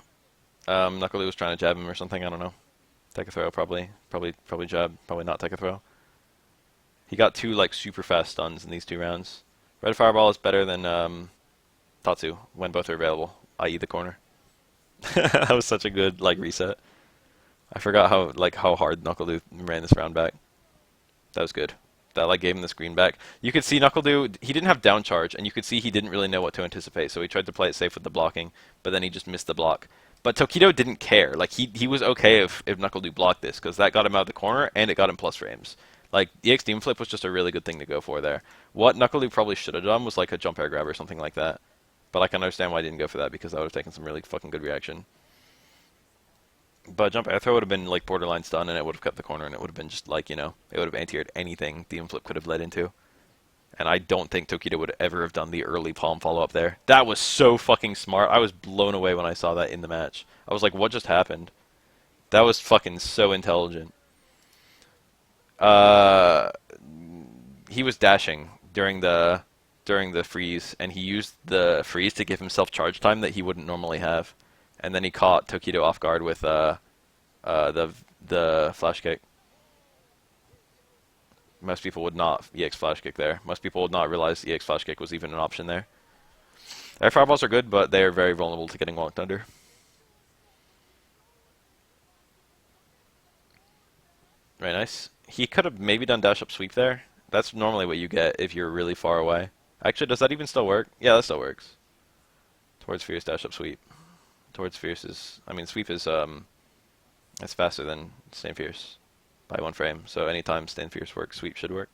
NuckleDu was trying to jab him or something. I don't know. Take a throw, probably jab, probably not take a throw. He got two like super fast stuns in these 2 rounds. Red Fireball is better than Tatsu when both are available, i.e. the corner. That was such a good like reset. I forgot how hard NuckleDu ran this round back. That was good. That like gave him the screen back. You could see NuckleDu, he didn't have down charge, and you could see he didn't really know what to anticipate, so he tried to play it safe with the blocking, but then he just missed the block. But Tokido didn't care. Like he was okay if NuckleDu blocked this, because that got him out of the corner and it got him plus frames. Like EX Demon Flip was just a really good thing to go for there. What NuckleDu probably should have done was like a jump air grab or something like that. But I can understand why he didn't go for that, because that would have taken some really fucking good reaction. But jump air throw would have been like borderline stun, and it would have kept the corner, and it would have been just like, it would have anti-aired anything Demon Flip could have led into. And I don't think Tokido would ever have done the early palm follow-up there. That was so fucking smart. I was blown away when I saw that in the match. I was like, what just happened? That was fucking so intelligent. Uh, he was dashing during the freeze, and he used the freeze to give himself charge time that he wouldn't normally have. And then he caught Tokido off guard with the flash kick. Most people would not EX flash kick there. Most people would not realize EX flash kick was even an option there. Air fireballs are good, but they are very vulnerable to getting walked under. Very nice. He could have maybe done dash up sweep there. That's normally what you get if you're really far away. Actually, does that even still work? Yeah, that still works. Towards fierce dash up sweep. Towards fierce is, I mean, sweep is it's faster than stand fierce by 1 frame. So anytime stand fierce works, sweep should work.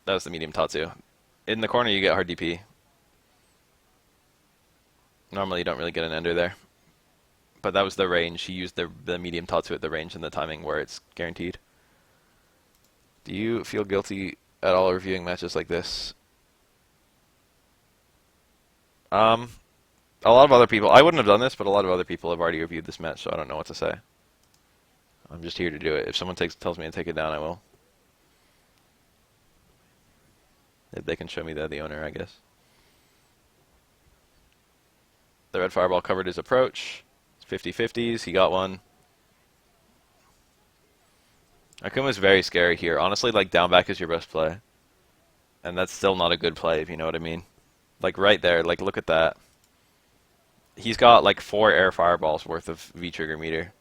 That was the medium Tatsu. In the corner, you get hard DP. Normally, you don't really get an ender there. But that was the range. He used the medium Tatsu at the range and the timing where it's guaranteed. Do you feel guilty at all reviewing matches like this? A lot of other people, I wouldn't have done this, but a lot of other people have already reviewed this match, so I don't know what to say. I'm just here to do it. If someone tells me to take it down, I will. If they can show me they're the owner, I guess. The red fireball covered his approach. 50-50s, he got one. Akuma's very scary here. Honestly, like, down back is your best play. And that's still not a good play, if you know what I mean. Like, right there, like, look at that. He's got, like, 4 air fireballs worth of V-trigger meter.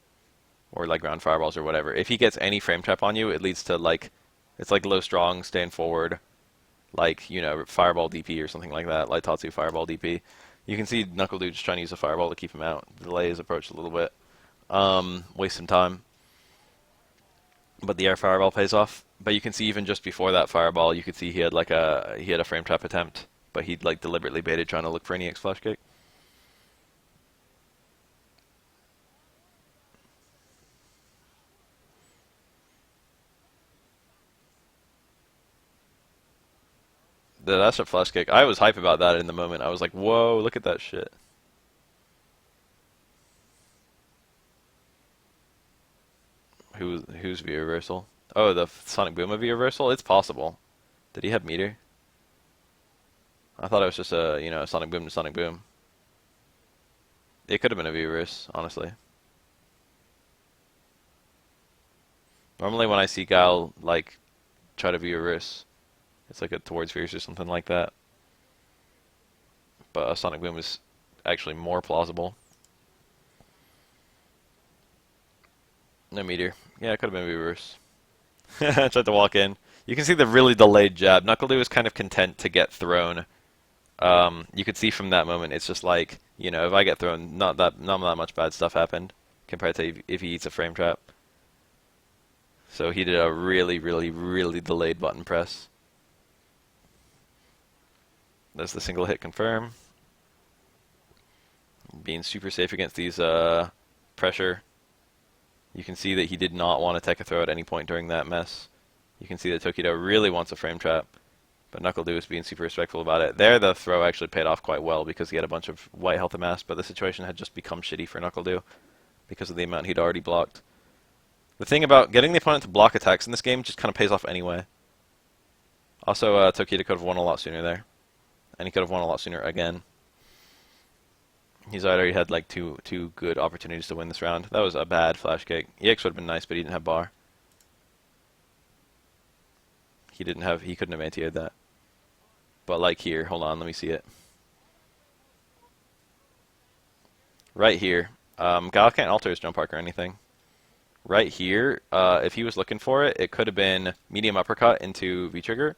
Or, like, ground fireballs or whatever. If he gets any frame trap on you, it leads to, like, it's like low strong, stand forward. Like, fireball DP or something like that. Light Tatsu fireball DP. You can see NuckleDu just trying to use a fireball to keep him out. Delay his approach a little bit. Waste some time. But the air fireball pays off. But you can see even just before that fireball, you could see he had a frame trap attempt, but he'd like deliberately baited trying to look for an EX flash kick. The dash up flash kick, I was hype about that in the moment. I was like, whoa, look at that shit. Who's V reversal? Oh, the Sonic Boom of V reversal? It's possible. Did he have meter? I thought it was just a, you know, Sonic Boom to Sonic Boom. It could have been a V-reverse, honestly. Normally when I see Guile, like, try to V-reverse, it's like a towards Fierce or something like that. But a Sonic Boom is actually more plausible. No meter. Yeah, it could have been V-reverse. I tried to walk in. You can see the really delayed jab. NuckleDu is kind of content to get thrown. You could see from that moment, it's just like, you know, if I get thrown, not that much bad stuff happened compared to if he eats a frame trap. So he did a really, really, really delayed button press. There's the single hit confirm. Being super safe against these pressure. You can see that he did not want to take a throw at any point during that mess. You can see that Tokido really wants a frame trap, but NuckleDu is being super respectful about it. There, the throw actually paid off quite well because he had a bunch of white health amassed, but the situation had just become shitty for NuckleDu because of the amount he'd already blocked. The thing about getting the opponent to block attacks in this game just kind of pays off anyway. Also, Tokido could have won a lot sooner there, and he could have won a lot sooner again. He's already had like two good opportunities to win this round. That was a bad flash kick. EX would have been nice, but he didn't have bar. He couldn't have anti-aired that. But like here, hold on, let me see it. Right here, Guile can't alter his jump arc or anything. Right here, if he was looking for it, it could have been medium uppercut into V-trigger,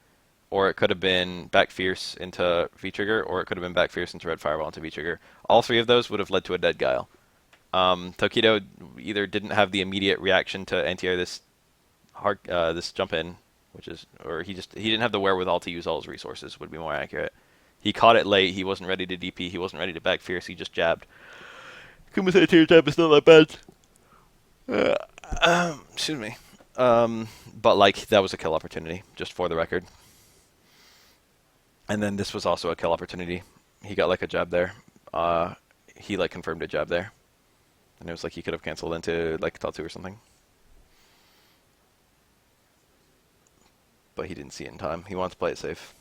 or it could have been back fierce into V-trigger, or it could have been back fierce into red fireball into V-trigger. All three of those would have led to a dead Guile. Tokido either didn't have the immediate reaction to anti-air this this jump in, or he didn't have the wherewithal to use all his resources, would be more accurate. He caught it late, he wasn't ready to DP, he wasn't ready to back fierce, he just jabbed. Kuma's anti-air jab is not that bad. Excuse me. But like, that was a kill opportunity, just for the record. And then this was also a kill opportunity. He got like a jab there. He like confirmed a jab there. And it was like he could have canceled into like Tatsu or something. But he didn't see it in time. He wanted to play it safe.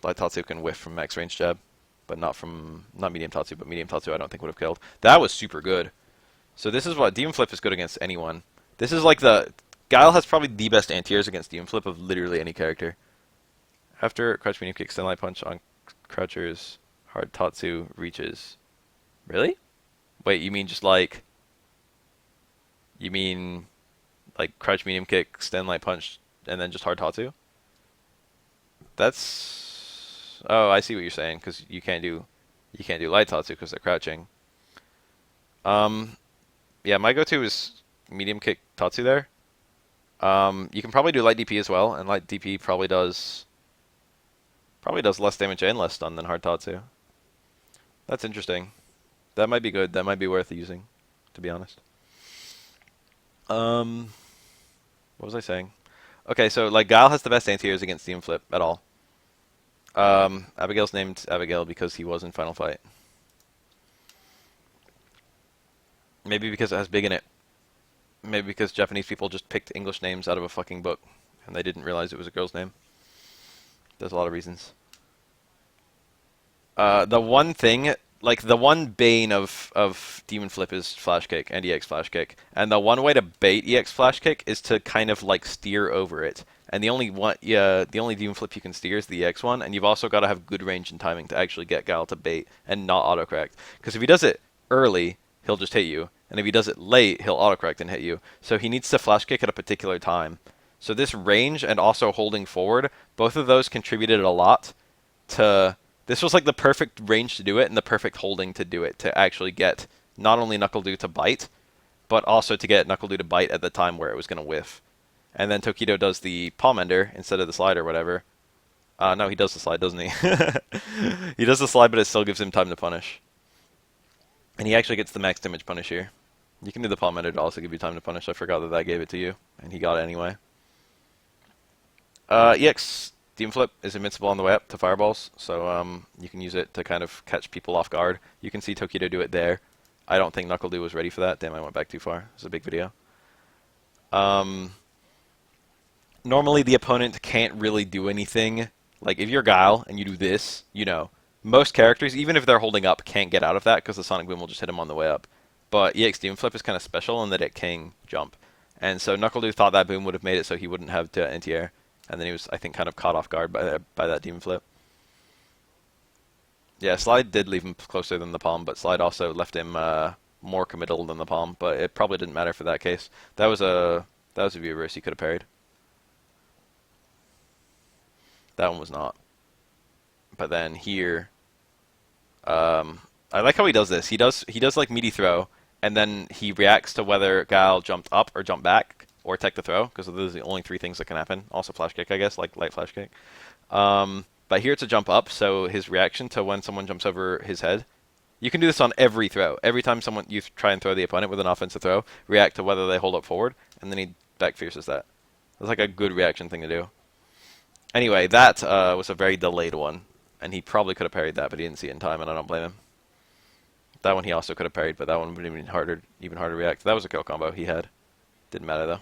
Light Tatsu can whiff from max range jab, but not medium Tatsu, but medium Tatsu I don't think would have killed. That was super good. So this is what Demon Flip is good against anyone. This is like Guile has probably the best anti-airs against Demon Flip of literally any character. After crouch medium kick, extend light punch on crouchers, hard Tatsu reaches. Really? Wait, you mean just like... You mean like crouch medium kick, extend light punch, and then just hard Tatsu? That's... Oh, I see what you're saying, because you can't do light Tatsu because they're crouching. Yeah, my go-to is medium kick Tatsu there. You can probably do light DP as well, and light DP probably does less damage and less stun than hard Tatsu. That's interesting. That might be good. That might be worth using, to be honest. What was I saying? Okay, so like Guile has the best anti-airs against Demon Flip at all. Abigail's named Abigail because he was in Final Fight. Maybe because it has big in it. Maybe because Japanese people just picked English names out of a fucking book and they didn't realize it was a girl's name. There's a lot of reasons. The one thing, like the one bane of Demon Flip is Flash Kick and EX Flash Kick. And the one way to bait EX Flash Kick is to kind of like steer over it. And the only Demon Flip you can steer is the EX one, and you've also got to have good range and timing to actually get Guile to bait and not autocorrect. Because if he does it early, he'll just hit you. And if he does it late, he'll autocorrect and hit you. So he needs to flash kick at a particular time. So this range and also holding forward, both of those contributed a lot to... This was like the perfect range to do it and the perfect holding to do it, to actually get not only NuckleDu to bite, but also to get NuckleDu to bite at the time where it was going to whiff. And then Tokido does the palm ender instead of the slide or whatever. No, he does the slide, doesn't he? He does the slide, but it still gives him time to punish. And he actually gets the max damage punish here. You can do the palm ender to also give you time to punish. I forgot that gave it to you, and he got it anyway. EX Demon Flip is invincible on the way up to fireballs, so you can use it to kind of catch people off guard. You can see Tokido do it there. I don't think NuckleDu was ready for that. Damn, I went back too far. It's a big video. normally the opponent can't really do anything. Like if you're Guile and you do this, most characters, even if they're holding up, can't get out of that because the Sonic Boom will just hit him on the way up. But EX Demon Flip is kind of special in that it can jump. And so NuckleDu thought that boom would have made it so he wouldn't have to anti-air. And then he was, I think, kind of caught off guard by that Demon Flip. Yeah, Slide did leave him closer than the palm, but Slide also left him more committal than the palm. But it probably didn't matter for that case. That was a view reverse he could have parried. That one was not. But then here, I like how he does this. He does like meaty throw, and then he reacts to whether Guile jumped up or jumped back or tech the throw, because those are the only three things that can happen. Also flash kick, I guess, like light flash kick. But here it's a jump up, so his reaction to when someone jumps over his head. You can do this on every throw. Every time you try and throw the opponent with an offensive throw, react to whether they hold up forward, and then he back fierces that. That's like a good reaction thing to do. Anyway, that was a very delayed one, and he probably could have parried that, but he didn't see it in time, and I don't blame him. That one he also could have parried, but that one would have been even harder to react. That was a kill combo he had. Didn't matter though.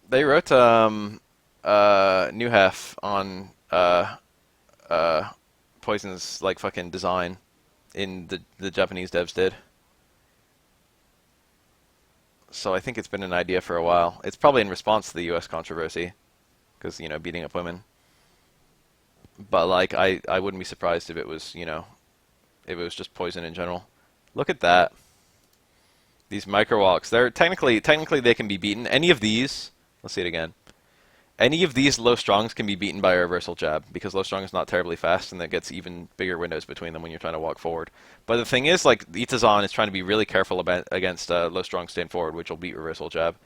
They wrote new half on uh Poison's like fucking design in the Japanese devs did. So I think it's been an idea for a while. It's probably in response to the US controversy, because beating up women. But like I wouldn't be surprised if it was if it was just Poison in general. Look at that. These micro walks. They're technically they can be beaten. Any of these. Let's see it again. Any of these low strongs can be beaten by a reversal jab, because low strong is not terribly fast, and that gets even bigger windows between them when you're trying to walk forward. But the thing is, like, Itazan is trying to be really careful against low strong stand forward, which will beat reversal jab.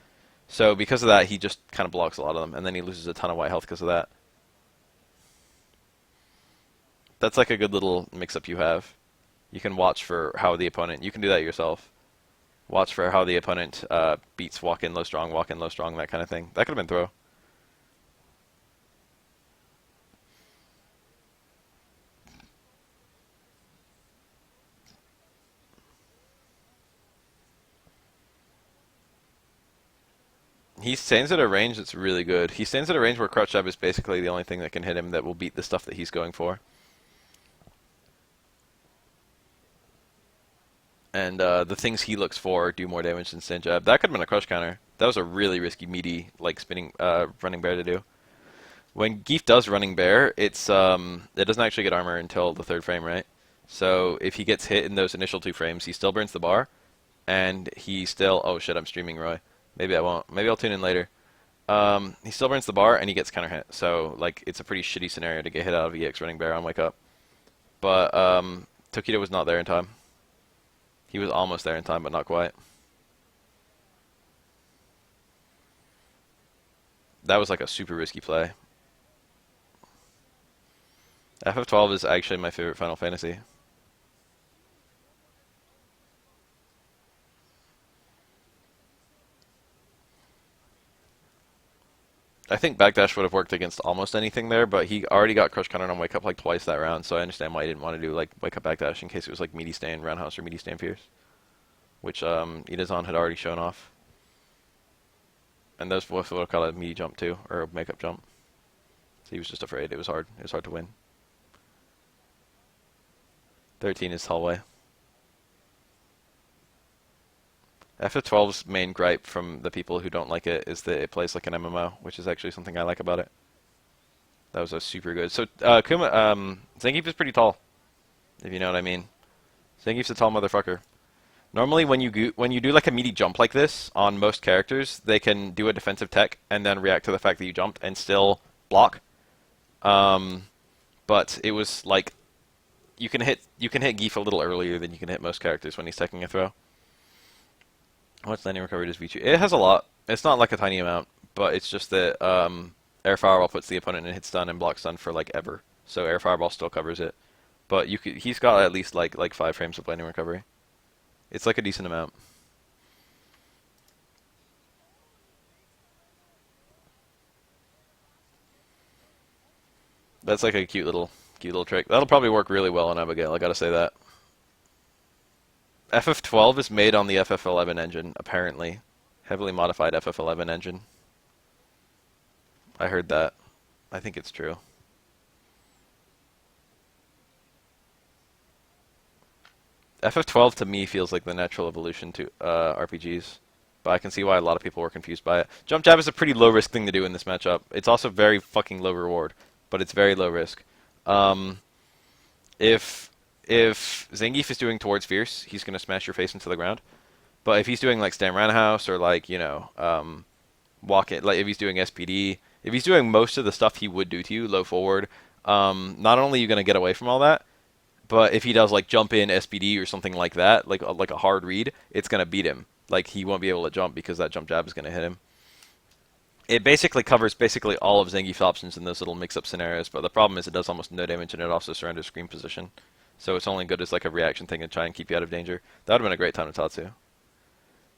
So because of that, he just kind of blocks a lot of them, and then he loses a ton of white health because of that. That's like a good little mix-up you have. You can watch for how the opponent... You can do that yourself. Watch for how the opponent beats walk-in, low strong, that kind of thing. That could have been throw. He stands at a range that's really good. He stands at a range where crouch jab is basically the only thing that can hit him that will beat the stuff that he's going for. And the things he looks for do more damage than stand jab. That could have been a crush counter. That was a really risky, meaty, like spinning running bear to do. When Geef does running bear, it doesn't actually get armor until the third frame, right? So if he gets hit in those initial two frames, he still burns the bar, and he still... Oh shit, I'm streaming, Roy. Maybe I won't. Maybe I'll tune in later. He still burns the bar, and he gets counter hit. So like it's a pretty shitty scenario to get hit out of EX running bear on wake up. But Tokido was not there in time. He was almost there in time, but not quite. That was like a super risky play. FF12 is actually my favorite Final Fantasy. I think backdash would have worked against almost anything there, but he already got crush countered on wake up like twice that round, so I understand why he didn't want to do like wake up backdash in case it was like meaty stand roundhouse or meaty stand fierce, which Itazan had already shown off. And those would have called a meaty jump too, or a makeup jump. So he was just afraid. It was hard. It was hard to win. 13 is hallway. FF12's main gripe from the people who don't like it is that it plays like an MMO, which is actually something I like about it. That was a super good. So Zangief is pretty tall, if you know what I mean. Zangief's a tall motherfucker. Normally, when you do like a meaty jump like this on most characters, they can do a defensive tech and then react to the fact that you jumped and still block. But it was like you can hit Geef a little earlier than you can hit most characters when he's taking a throw. How much landing recovery does V2? It has a lot. It's not like a tiny amount, but it's just that Air Fireball puts the opponent in hit stun and block stun for like ever. So Air Fireball still covers it. But he's got at least like 5 frames of landing recovery. It's like a decent amount. That's like a cute little trick. That'll probably work really well on Abigail. I gotta say that. FF12 is made on the FF11 engine, apparently. Heavily modified FF11 engine. I heard that. I think it's true. FF12 to me feels like the natural evolution to RPGs, but I can see why a lot of people were confused by it. Jump jab is a pretty low risk thing to do in this matchup. It's also very fucking low reward, but it's very low risk. Um, if Zangief is doing towards Fierce, he's gonna smash your face into the ground. But if he's doing like Stand Roundhouse or like walk it, like if he's doing SPD, if he's doing most of the stuff he would do to you, low forward, not only are you gonna get away from all that, but if he does like jump in SPD or something like that, like a hard read, it's gonna beat him. Like he won't be able to jump because that jump jab is gonna hit him. It basically covers basically all of Zangief's options in those little mix-up scenarios, but the problem is it does almost no damage and it also surrenders screen position. So it's only good as like a reaction thing to try and keep you out of danger. That would have been a great time to Tatsu.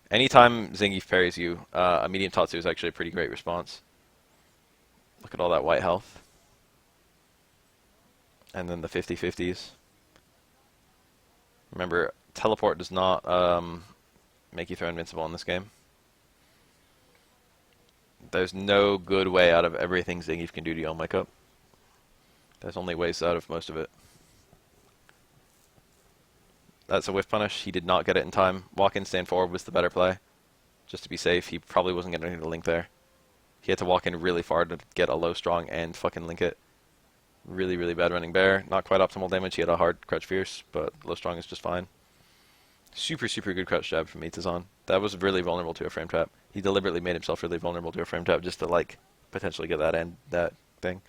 Anytime Zangief parries you, a medium Tatsu is actually a pretty great response. Look at all that white health. And then the 50-50s. Remember, teleport does not make you throw invincible in this game. There's no good way out of everything Zangief can do to you on Wake Up. There's only ways out of most of it. That's a whiff punish. He did not get it in time. Walk in, stand forward was the better play. Just to be safe, he probably wasn't getting anything to link there. He had to walk in really far to get a low strong and fucking link it. Really, really bad running bear. Not quite optimal damage. He had a hard crouch fierce, but low strong is just fine. Super, super good crouch jab from Itazan. That was really vulnerable to a frame trap. He deliberately made himself really vulnerable to a frame trap just to like potentially get that thing.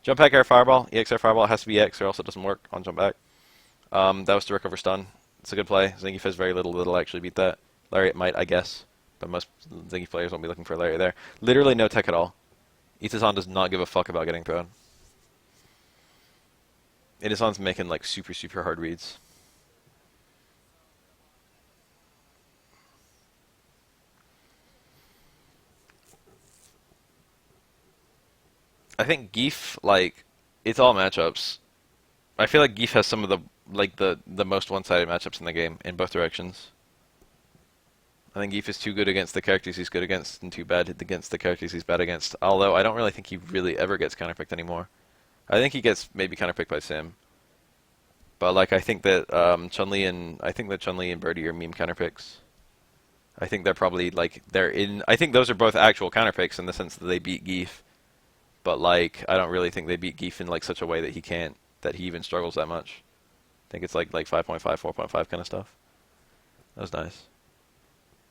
Jump back air fireball. EX air fireball. It has to be EX or else it doesn't work on jump back. That was to recover stun. It's a good play. Zangief has very little that'll actually beat that. Lariat might, I guess. But most Zangief players won't be looking for a Lariat there. Literally no tech at all. Itazan does not give a fuck about getting thrown. Itazan's making like super, super hard reads. I think Geef, like, it's all matchups. I feel like Geef has some of the most one-sided matchups in the game in both directions. I think Geef is too good against the characters he's good against and too bad against the characters he's bad against. Although I don't really think he really ever gets counterpicked anymore. I think he gets maybe counterpicked by Sim. But like I think that Chun-Li and Birdie are meme counterpicks. I think they're probably like I think those are both actual counterpicks in the sense that they beat Geef. But like I don't really think they beat Geef in like such a way that he even struggles that much. I think it's like 5.5, 4.5 kind of stuff. That was nice.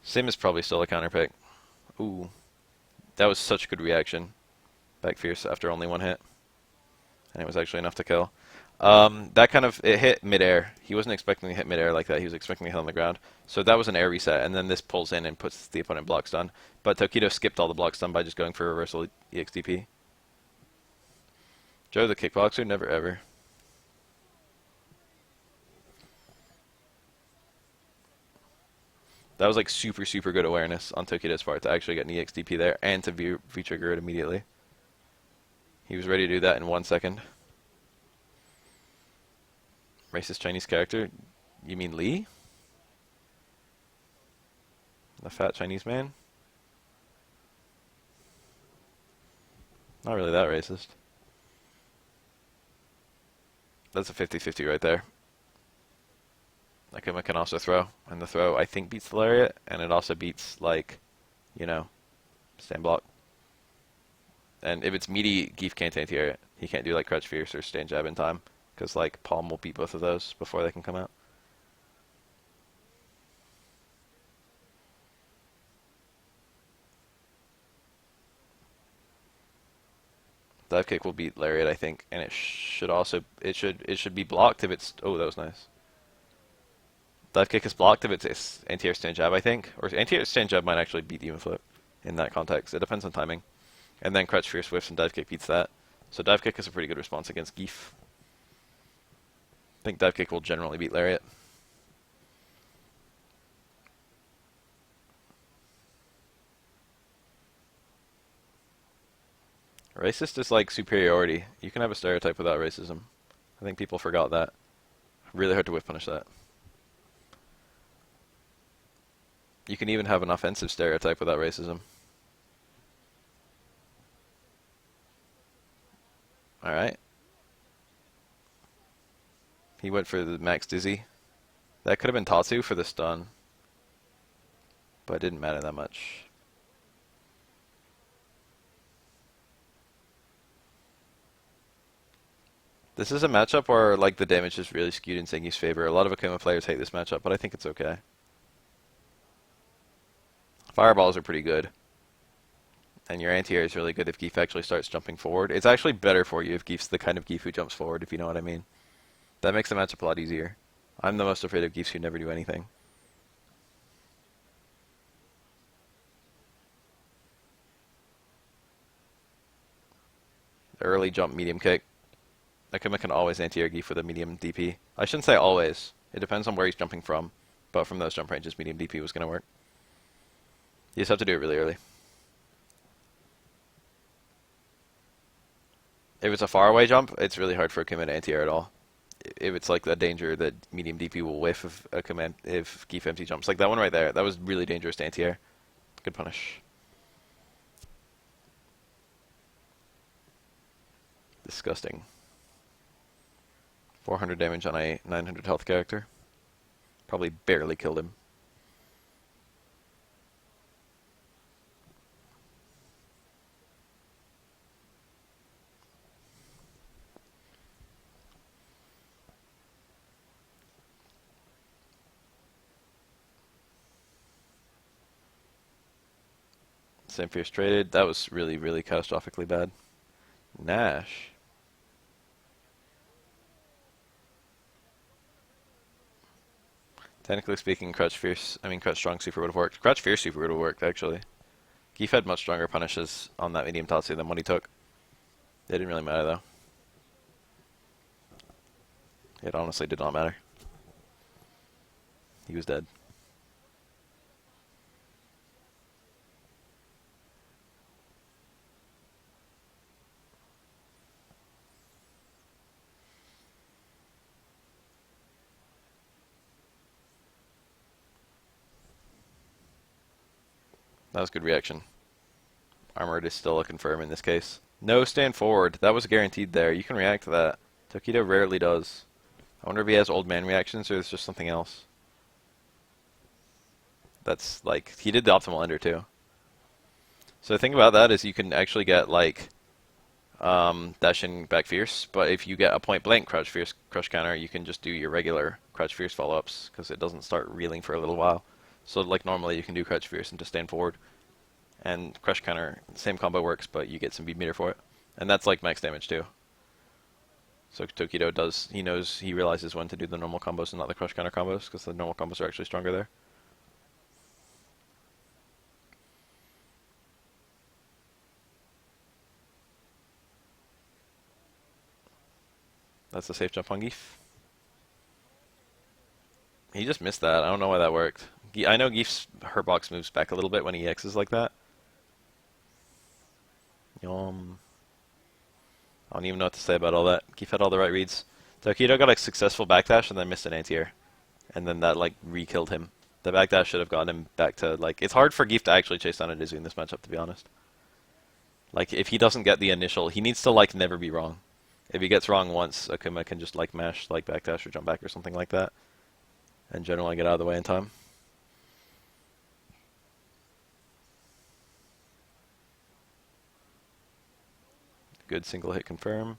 Sim is probably still a counterpick. Ooh. That was such a good reaction. Back fierce after only one hit. And it was actually enough to kill. It hit midair. He wasn't expecting to hit midair like that. He was expecting to hit on the ground. So that was an air reset, and then this pulls in and puts the opponent block stun. But Tokido skipped all the block stun by just going for reversal EXDP. Joe the kickboxer, never ever. That was like super, super good awareness on Tokido's part to actually get an EXDP there and to V-trigger it immediately. He was ready to do that in 1 second. Racist Chinese character? You mean Lee? The fat Chinese man? Not really that racist. That's a 50-50 right there. Nakama can also throw, and the throw I think beats the lariat, and it also beats like, stand block. And if it's meaty, Geef can't anti-air it. He can't do like crouch fierce or stand jab in time, because like Palm will beat both of those before they can come out. Dive kick will beat lariat, I think, and it should be blocked if it's. Oh, that was nice. Dive kick is blocked if it's anti-air stand jab, I think, or anti-air stand jab might actually beat demon flip in that context. It depends on timing. And then crouch fierce whiffs and dive kick beats that. So dive kick is a pretty good response against Geef. I think dive kick will generally beat lariat. Racist is like superiority. You can have a stereotype without racism. I think people forgot that. Really hard to whiff punish that. You can even have an offensive stereotype without racism. Alright. He went for the max dizzy. That could have been Tatsu for the stun. But it didn't matter that much. This is a matchup where like the damage is really skewed in Zangief's favor. A lot of Akuma players hate this matchup, but I think it's okay. Fireballs are pretty good. And your anti-air is really good if Gief actually starts jumping forward. It's actually better for you if Gief's the kind of Gief who jumps forward, if you know what I mean. That makes the matchup a lot easier. I'm the most afraid of Giefs who never do anything. Early jump, medium kick. Akuma can always anti-air Gief with a medium DP. I shouldn't say always. It depends on where he's jumping from. But from those jump ranges, medium DP was going to work. You just have to do it really early. If it's a faraway jump, it's really hard for Akuma to anti-air at all. If it's like the danger that medium DP will whiff if Gief empty jumps. Like that one right there, that was really dangerous to anti-air. Good punish. Disgusting. 400 damage on a 900 health character. Probably barely killed him. Same fierce traded. That was really, really catastrophically bad. Nash. Technically speaking, Crouch Strong Super would have worked. Crouch Fierce Super would have worked, actually. Gief had much stronger punishes on that medium Tatsu than what he took. It didn't really matter, though. It honestly did not matter. He was dead. That was good reaction. Armored is still a confirm in this case. No, stand forward. That was guaranteed there. You can react to that. Tokido rarely does. I wonder if he has old man reactions or it's just something else. That's like, he did the optimal ender too. So the thing about that is you can actually get like dash in back fierce, but if you get a point blank crouch fierce crush counter, you can just do your regular crouch fierce follow-ups because it doesn't start reeling for a little while. So like normally you can do crouch fierce and just stand forward. And crush counter, same combo works, but you get some beat meter for it. And that's like max damage too. So Tokido does, he realizes when to do the normal combos and not the crush counter combos, because the normal combos are actually stronger there. That's a safe jump on Gief. He just missed that. I don't know why that worked. I know Gief's Herbox moves back a little bit when he X's like that. Yum. I don't even know what to say about all that. Gief had all the right reads. Tokido got a successful backdash and then missed an anti-air. And then that like re-killed him. The backdash should have gotten him back to like... It's hard for Gief to actually chase down a Dizzy in this matchup, to be honest. Like, if he doesn't get the initial... He needs to like never be wrong. If he gets wrong once, Akuma can just like mash like backdash or jump back or something like that. And generally get out of the way in time. Good single hit confirm.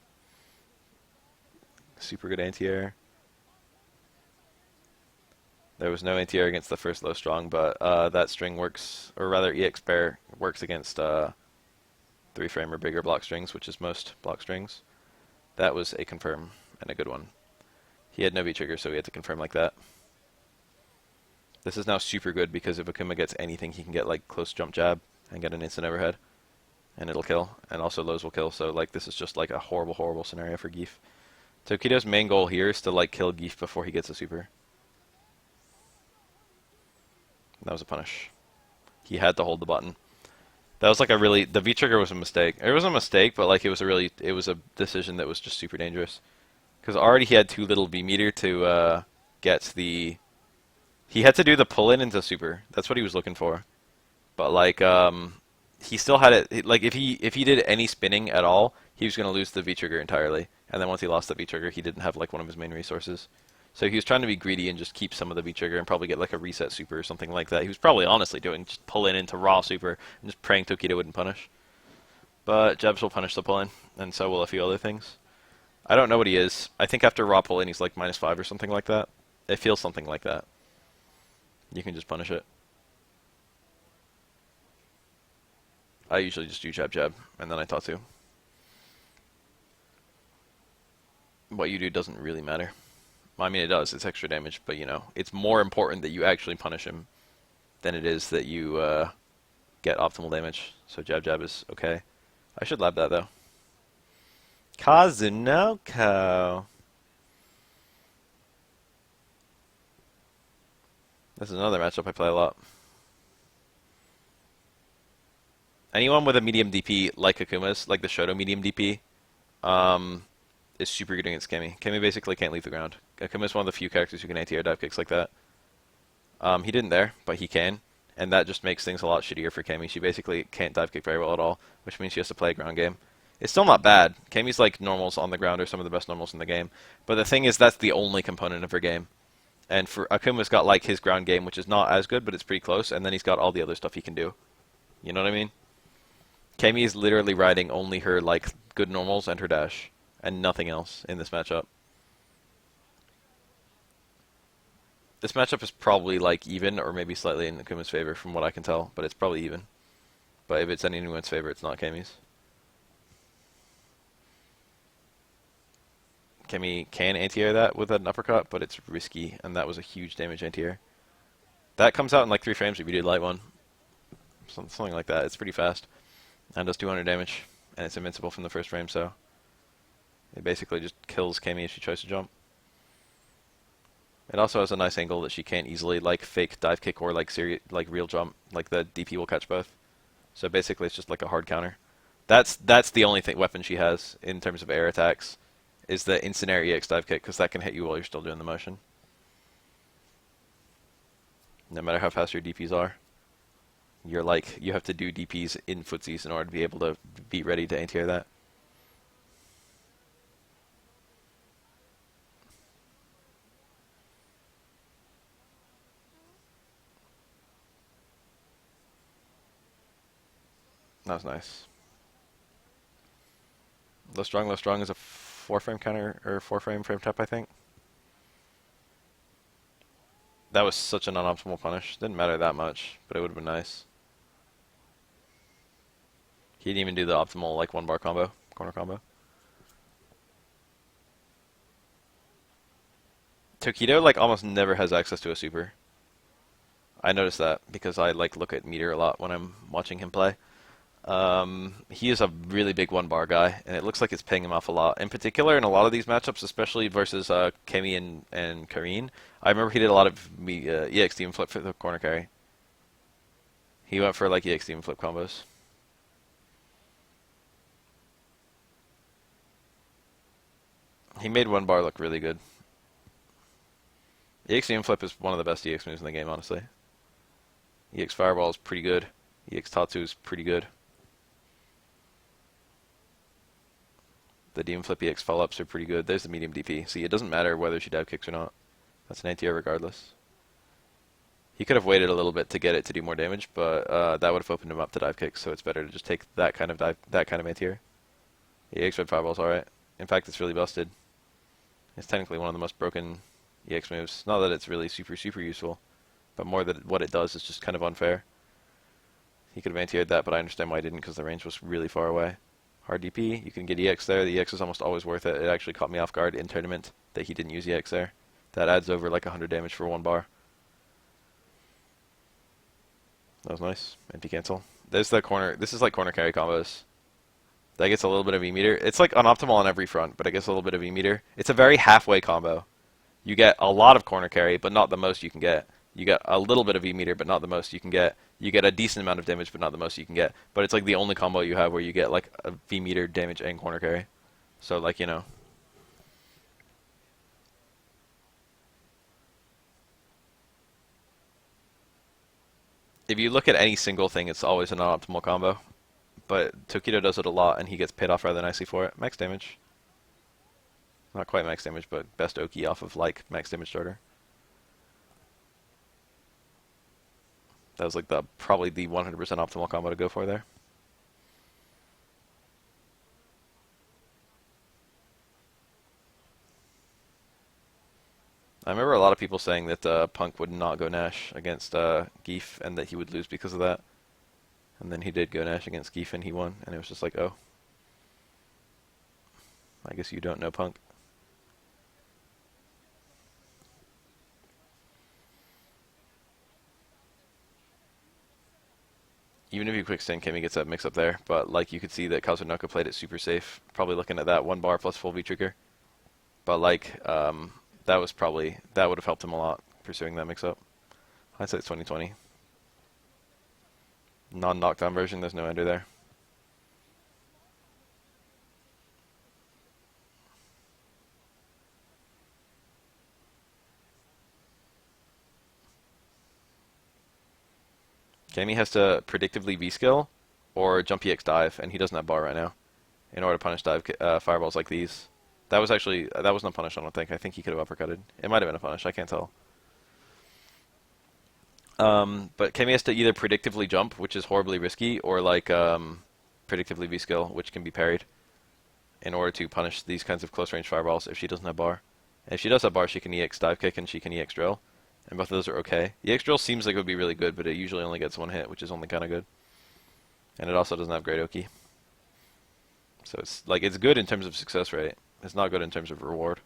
Super good anti-air. There was no anti-air against the first low strong, but that string works, or rather EX pair works against 3-frame or bigger block strings, which is most block strings. That was a confirm, and a good one. He had no V-trigger, so he had to confirm like that. This is now super good because if Akuma gets anything, he can get like close jump jab and get an instant overhead. And it'll kill, and also lows will kill, so like this is just like a horrible, horrible scenario for Gief. Tokido's main goal here is to like kill Gief before he gets a super. That was a punish. He had to hold the button. That was like a really the V trigger was a mistake. It was a mistake, but like it was a decision that was just super dangerous because already he had too little V meter to get the. He had to do the pull in into super. That's what he was looking for. But like he still had it. Like if he did any spinning at all, he was gonna lose the V trigger entirely. And then once he lost the V trigger, he didn't have like one of his main resources. So he was trying to be greedy and just keep some of the V trigger and probably get like a reset super or something like that. He was probably honestly doing just pull in into raw super and just praying Tokido wouldn't punish. But Jebs will punish the pull in, and so will a few other things. I don't know what he is. I think after raw pull in he's like -5 or something like that. It feels something like that. You can just punish it. I usually just do jab jab and then I Tatsu. What you do doesn't really matter. I mean, it does. It's extra damage, but you know, it's more important that you actually punish him than it is that you get optimal damage. So jab jab is okay. I should lab that though. Kazunoko. This is another matchup I play a lot. Anyone with a medium DP like Akuma's, like the Shoto medium DP, is super good against Kemi. Kemi basically can't leave the ground. Akuma's one of the few characters who can anti-air dive kicks like that. He didn't there, but he can, and that just makes things a lot shittier for Kemi. She basically can't dive kick very well at all, which means she has to play a ground game. It's still not bad. Kemi's like normals on the ground are some of the best normals in the game, but the thing is that's the only component of her game. And for Akuma's got like his ground game, which is not as good, but it's pretty close, and then he's got all the other stuff he can do. You know what I mean? Kemi is literally riding only her like good normals and her dash, and nothing else in this matchup. This matchup is probably like even, or maybe slightly in Akuma's favor from what I can tell, but it's probably even. But if it's anyone's favor, it's not Kemi's. Kemi can anti-air that with an uppercut, but it's risky, and that was a huge damage anti-air. That comes out in like 3 frames if you do light one. Something like that. It's pretty fast. And does 200 damage, and it's invincible from the first frame, so it basically just kills Kemi if she tries to jump. It also has a nice angle that she can't easily like fake dive kick or like real jump. Like the DP will catch both. So basically, it's just like a hard counter. That's the only weapon she has in terms of air attacks, is the instant air EX dive kick, because that can hit you while you're still doing the motion. No matter how fast your DPs are. You have to do DPs in footsies in order to be able to be ready to anti-air that. That was nice. Low strong is a 4-frame counter, or 4-frame frame tap, I think. That was such an unoptimal punish. Didn't matter that much, but it would have been nice. He didn't even do the optimal like 1-bar combo, corner combo. Tokido like almost never has access to a super. I noticed that because I like look at meter a lot when I'm watching him play. He is a really big 1-bar guy, and it looks like it's paying him off a lot. In particular, in a lot of these matchups, especially versus Kemi and Karin, I remember he did a lot of EX demon flip for the corner carry. He went for like EX demon flip combos. He made 1-bar look really good. EX demon flip is one of the best EX moves in the game, honestly. EX fireball is pretty good. EX Tatsu is pretty good. The demon flip EX follow-ups are pretty good. There's the medium DP. See, it doesn't matter whether she dive kicks or not. That's an anti-air regardless. He could have waited a little bit to get it to do more damage, but that would have opened him up to dive kicks, so it's better to just take that kind of anti-air. EX red fireball's alright. In fact, it's really busted. It's technically one of the most broken EX moves. Not that it's really super useful, but more that what it does is just kind of unfair. He could have anti-aired that, but I understand why he didn't, because the range was really far away. Hard DP, you can get EX there. The EX is almost always worth it. It actually caught me off guard in tournament that he didn't use EX there. That adds over like 100 damage for 1-bar. That was nice. Anti-cancel. There's the corner. This is like corner carry combos. That gets a little bit of E-meter. It's like unoptimal on every front, but it gets a little bit of E-meter. It's a very halfway combo. You get a lot of corner carry, but not the most you can get. You get a little bit of V meter, but not the most you can get. You get a decent amount of damage, but not the most you can get. But it's like the only combo you have where you get like a V meter damage and corner carry. So like if you look at any single thing, it's always an optimal combo. But Tokido does it a lot, and he gets paid off rather nicely for it. Max damage. Not quite max damage, but best Oki off of like max damage starter. That was like the probably the 100% optimal combo to go for there. I remember a lot of people saying that Punk would not go Nash against Geef and that he would lose because of that. And then he did go Nash against Geef and he won. And it was just like, oh, I guess you don't know Punk. Even if you quick stand, Kimmy gets that mix up there. But like you could see that Kazunoko played it super safe. Probably looking at that 1 bar plus full V trigger. But like that was probably that would have helped him a lot pursuing that mix up. Hindsight's 2020. Non-knockdown version, there's no ender there. Cammy has to predictively V-skill or jump EX dive, and he doesn't have bar right now in order to punish dive fireballs like these. That was actually, that was not punished, I don't think. I think he could have uppercutted. It might have been a punish, I can't tell. But Cammy has to either predictively jump, which is horribly risky, or like predictively V-skill, which can be parried, in order to punish these kinds of close-range fireballs if she doesn't have bar. And if she does have bar, she can EX dive kick and she can EX drill. And both of those are okay. EX drill seems like it would be really good, but it usually only gets 1 hit, which is only kind of good. And it also doesn't have great Oki. So it's like it's good in terms of success rate. It's not good in terms of reward.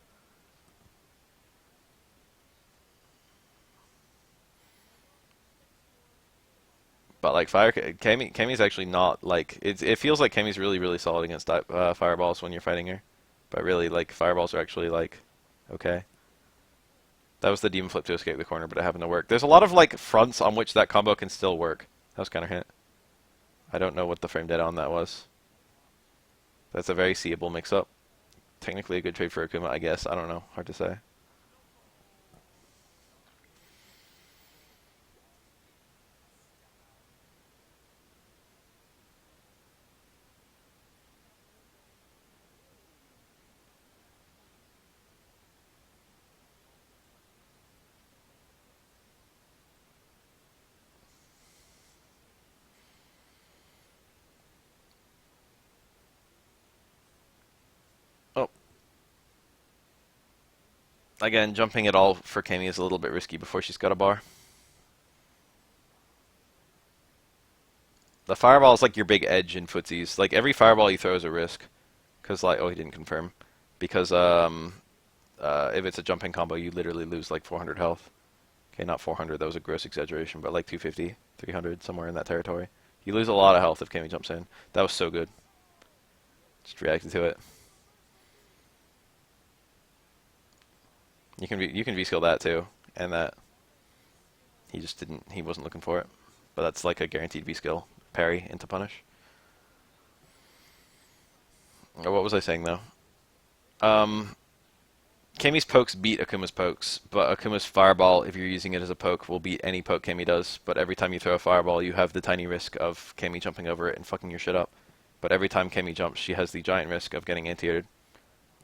But like Kami's actually not like it feels like Kami's really solid against fireballs when you're fighting her. But really like fireballs are actually like okay. That was the demon flip to escape the corner, but it happened to work. There's a lot of like fronts on which that combo can still work. That was kind of hint. I don't know what the frame data on that was. That's a very seeable mix-up. Technically a good trade for Akuma, I guess. I don't know. Hard to say. Oh, again, jumping at all for Kami is a little bit risky before she's got a bar. The fireball is like your big edge in footsies. Like every fireball you throw is a risk. Cause like, oh, he didn't confirm. Because if it's a jumping combo, you literally lose like 400 health. Okay, not 400. That was a gross exaggeration, but like 250, 300, somewhere in that territory. You lose a lot of health if Kami jumps in. That was so good. Just reacted to it. You can V-skill that too, and that he just didn't. He wasn't looking for it, but that's like a guaranteed V-skill parry into punish. What was I saying though? Um, Kami's pokes beat Akuma's pokes, but Akuma's fireball, if you're using it as a poke, will beat any poke Kami does. But every time you throw a fireball, you have the tiny risk of Kami jumping over it and fucking your shit up. But every time Kami jumps, she has the giant risk of getting anti-aired.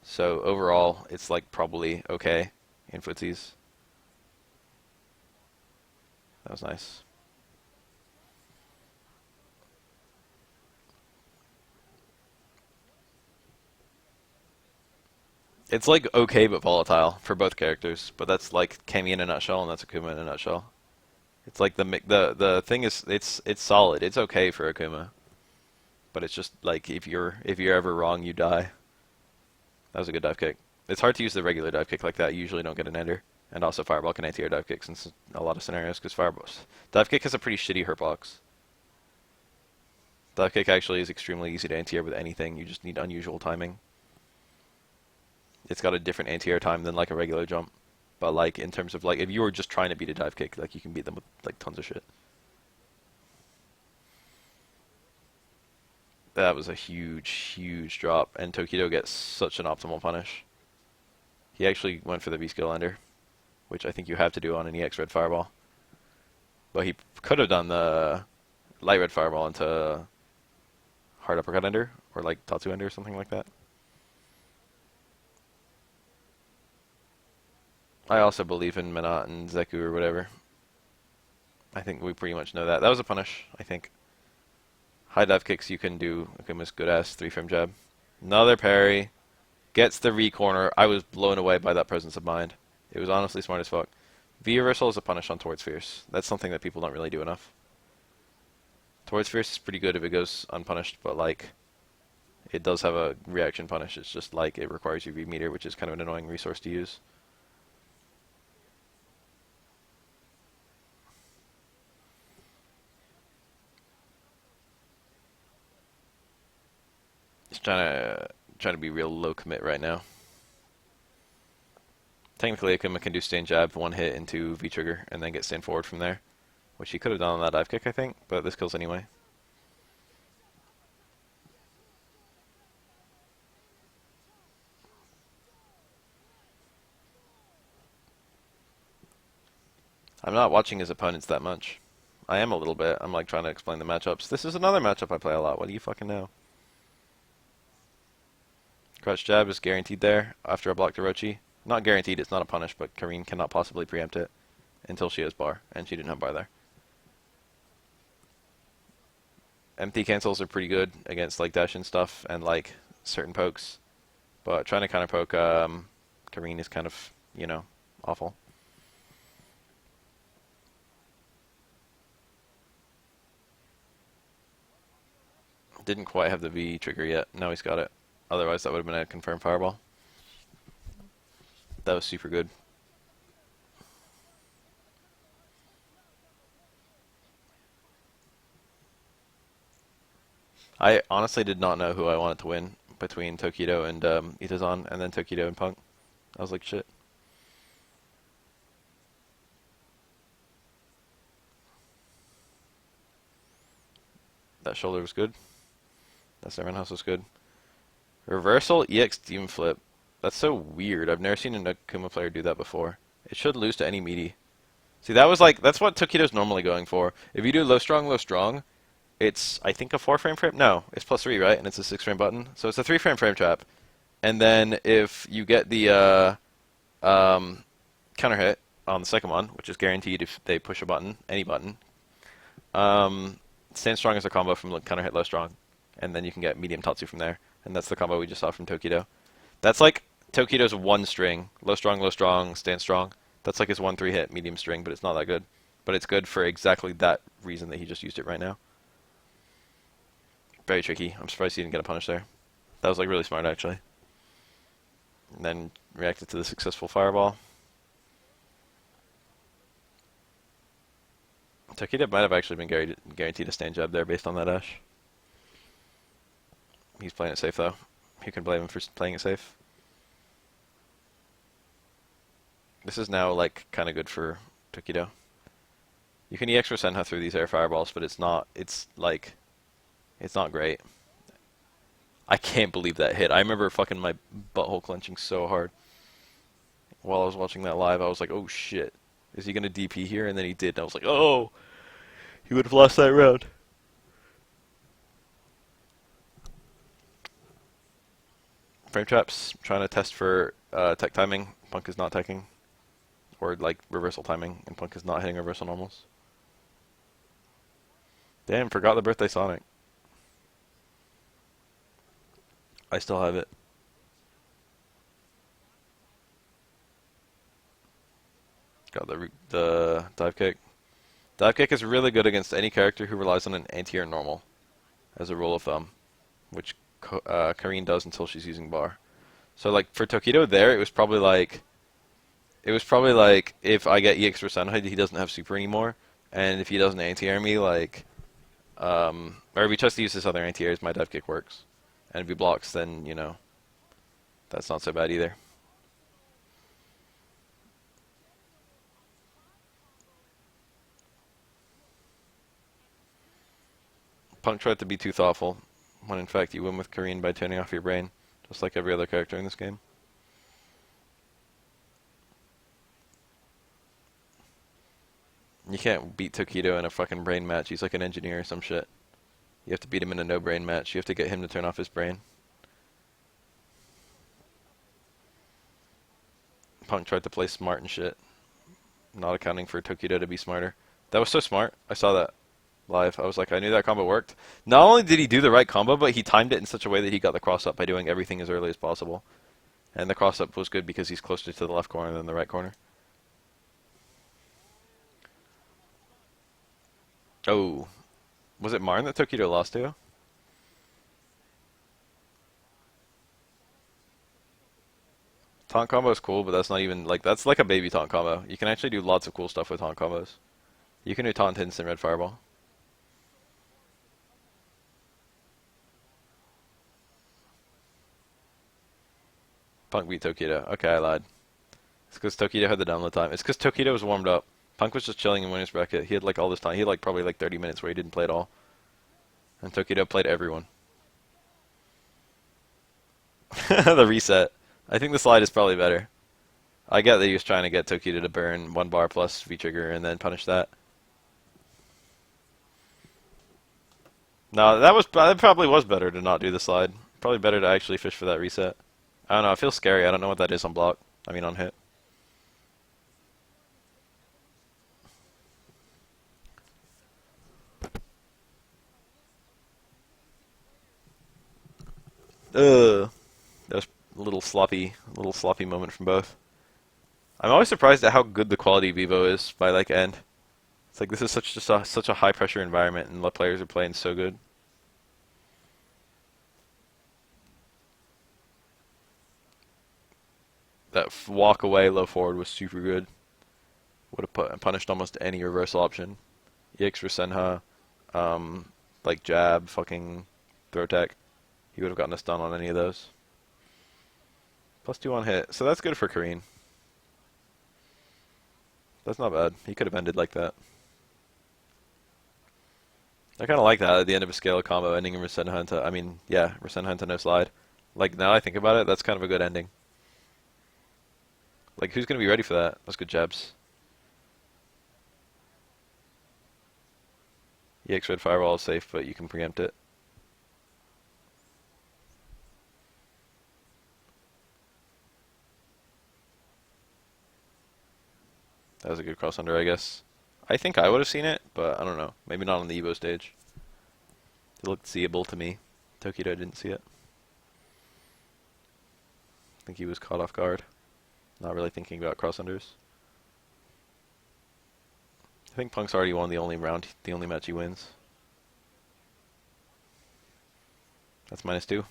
So overall, it's like probably okay in footsies. That was nice. It's like okay but volatile for both characters, but that's like Kami in a nutshell, and that's Akuma in a nutshell. It's like the thing is it's solid. It's okay for Akuma, but it's just like if you're ever wrong, you die. That was a good dive kick. It's hard to use the regular dive kick like that. You usually don't get an ender, and also fireball can anti-air dive kicks in a lot of scenarios because fireballs dive kick has a pretty shitty hurt box. Dive kick actually is extremely easy to anti-air with anything. You just need unusual timing. It's got a different anti-air time than like a regular jump. But like in terms of like if you were just trying to beat a dive kick, like you can beat them with like tons of shit. That was a huge, huge drop, and Tokido gets such an optimal punish. He actually went for the V skill ender, which I think you have to do on an EX red fireball. But he could have done the light red fireball into hard uppercut ender or like Tatsu ender or something like that. I also believe in Minot and Zeku or whatever. I think we pretty much know that. That was a punish, I think. High dive kicks you can do Akuma's good ass 3-frame jab. Another parry. Gets the re-corner. I was blown away by that presence of mind. It was honestly smart as fuck. V-reversal is a punish on towards Fierce. That's something that people don't really do enough. Towards Fierce is pretty good if it goes unpunished, but like, it does have a reaction punish. It's just like it requires your V-meter, which is kind of an annoying resource to use. Just trying to be real low commit right now. Technically, Akuma can do stand jab, one hit into V trigger, and then get stand forward from there, which he could have done on that dive kick, I think, but this kills anyway. I'm not watching his opponents that much. I am a little bit. I'm like trying to explain the matchups. This is another matchup I play a lot. What do you fucking know? Crouch jab is guaranteed there after a blocked Orochi. Not guaranteed, it's not a punish, but Karin cannot possibly preempt it until she has bar, and she didn't have bar there. Empty cancels are pretty good against like dash and stuff and like certain pokes, but trying to counter poke Karin is kind of, you know, awful. Didn't quite have the V trigger yet. Now he's got it. Otherwise, that would have been a confirmed fireball. That was super good. I honestly did not know who I wanted to win between Tokido and Itazan, and then Tokido and Punk. I was like, shit. That shoulder was good. That Seven House was good. Reversal EX Demon Flip. That's so weird. I've never seen a Akuma player do that before. It should lose to any meaty. See, that was like, that's what Tokido's normally going for. If you do low strong, it's, I think, a 4-frame frame? No, it's +3, right? And it's a 6-frame button. So it's a 3-frame frame trap. And then if you get the counter hit on the second one, which is guaranteed if they push a button, any button, stand strong is a combo from counter hit low strong. And then you can get medium Tatsu from there. And that's the combo we just saw from Tokido. That's like Tokido's one string. Low strong, stand strong. That's like his 1-3 hit medium string, but it's not that good. But it's good for exactly that reason that he just used it right now. Very tricky. I'm surprised he didn't get a punish there. That was like really smart actually. And then reacted to the successful fireball. Tokido might have actually been guaranteed a stand jab there based on that dash. He's playing it safe though. Who can blame him for playing it safe? This is now like kind of good for Tokido. You can EX Senha through these air fireballs, but it's not great. I can't believe that hit. I remember fucking my butthole clenching so hard while I was watching that live. I was like, oh shit, is he gonna DP here? And then he did, and I was like, oh, he would have lost that round. Frame traps, trying to test for tech timing. Punk is not teching. Or like reversal timing, and Punk is not hitting reversal normals. Damn, forgot the birthday Sonic. I still have it. Got the dive kick. Dive kick is really good against any character who relies on an anti-air normal, as a rule of thumb, which Karin does until she's using bar. So like for Tokido there, it was probably like if I get EX for Senha, he doesn't have super anymore, and if he doesn't anti-air me, like, or if he tries to use his other anti-airs, my dive kick works. And if he blocks, then, you know, that's not so bad either. Punk tried to be too thoughtful, when in fact you win with Karin by turning off your brain, just like every other character in this game. You can't beat Tokido in a fucking brain match. He's like an engineer or some shit. You have to beat him in a no-brain match. You have to get him to turn off his brain. Punk tried to play smart and shit, not accounting for Tokido to be smarter. That was so smart. I saw that live. I was like, I knew that combo worked. Not only did he do the right combo, but he timed it in such a way that he got the cross-up by doing everything as early as possible. And the cross-up was good because he's closer to the left corner than the right corner. Oh. Was it Marn that Tokido lost to? Taunt combo is cool, but that's not even, like, that's like a baby taunt combo. You can actually do lots of cool stuff with taunt combos. You can do taunt hints and red fireball. Punk beat Tokido. Okay, I lied. It's because Tokido had the download time. It's because Tokido was warmed up. Punk was just chilling in winner's bracket. He had like all this time. He had like probably like 30 minutes where he didn't play at all. And Tokido played everyone. The reset. I think the slide is probably better. I get that he was trying to get Tokido to burn 1 bar plus V-trigger and then punish that. No, that probably was better to not do the slide. Probably better to actually fish for that reset. I don't know, it feels scary. I don't know what that is on block. I mean on hit. Ugh. That was a little sloppy moment from both. I'm always surprised at how good the quality of Evo is by like end. It's like this is such a high pressure environment and the players are playing so good. That walk away low forward was super good. Would have punished almost any reversal option. EX for Senha, like jab, fucking throw tech. He would have gotten us done on any of those. +2 on hit, so that's good for Karin. That's not bad. He could have ended like that. I kind of like that at the end of a scale combo, ending in Rasenha into, I mean, yeah, Rasenha into no slide. Like, now I think about it, that's kind of a good ending. Like, who's going to be ready for that? That's good jabs. EX red fireball is safe, but you can preempt it. That was a good cross under, I guess. I think I would have seen it, but I don't know. Maybe not on the Evo stage. It looked seeable to me. Tokido didn't see it. I think he was caught off guard. Not really thinking about cross unders. I think Punk's already won the only round, the only match he wins. That's -2.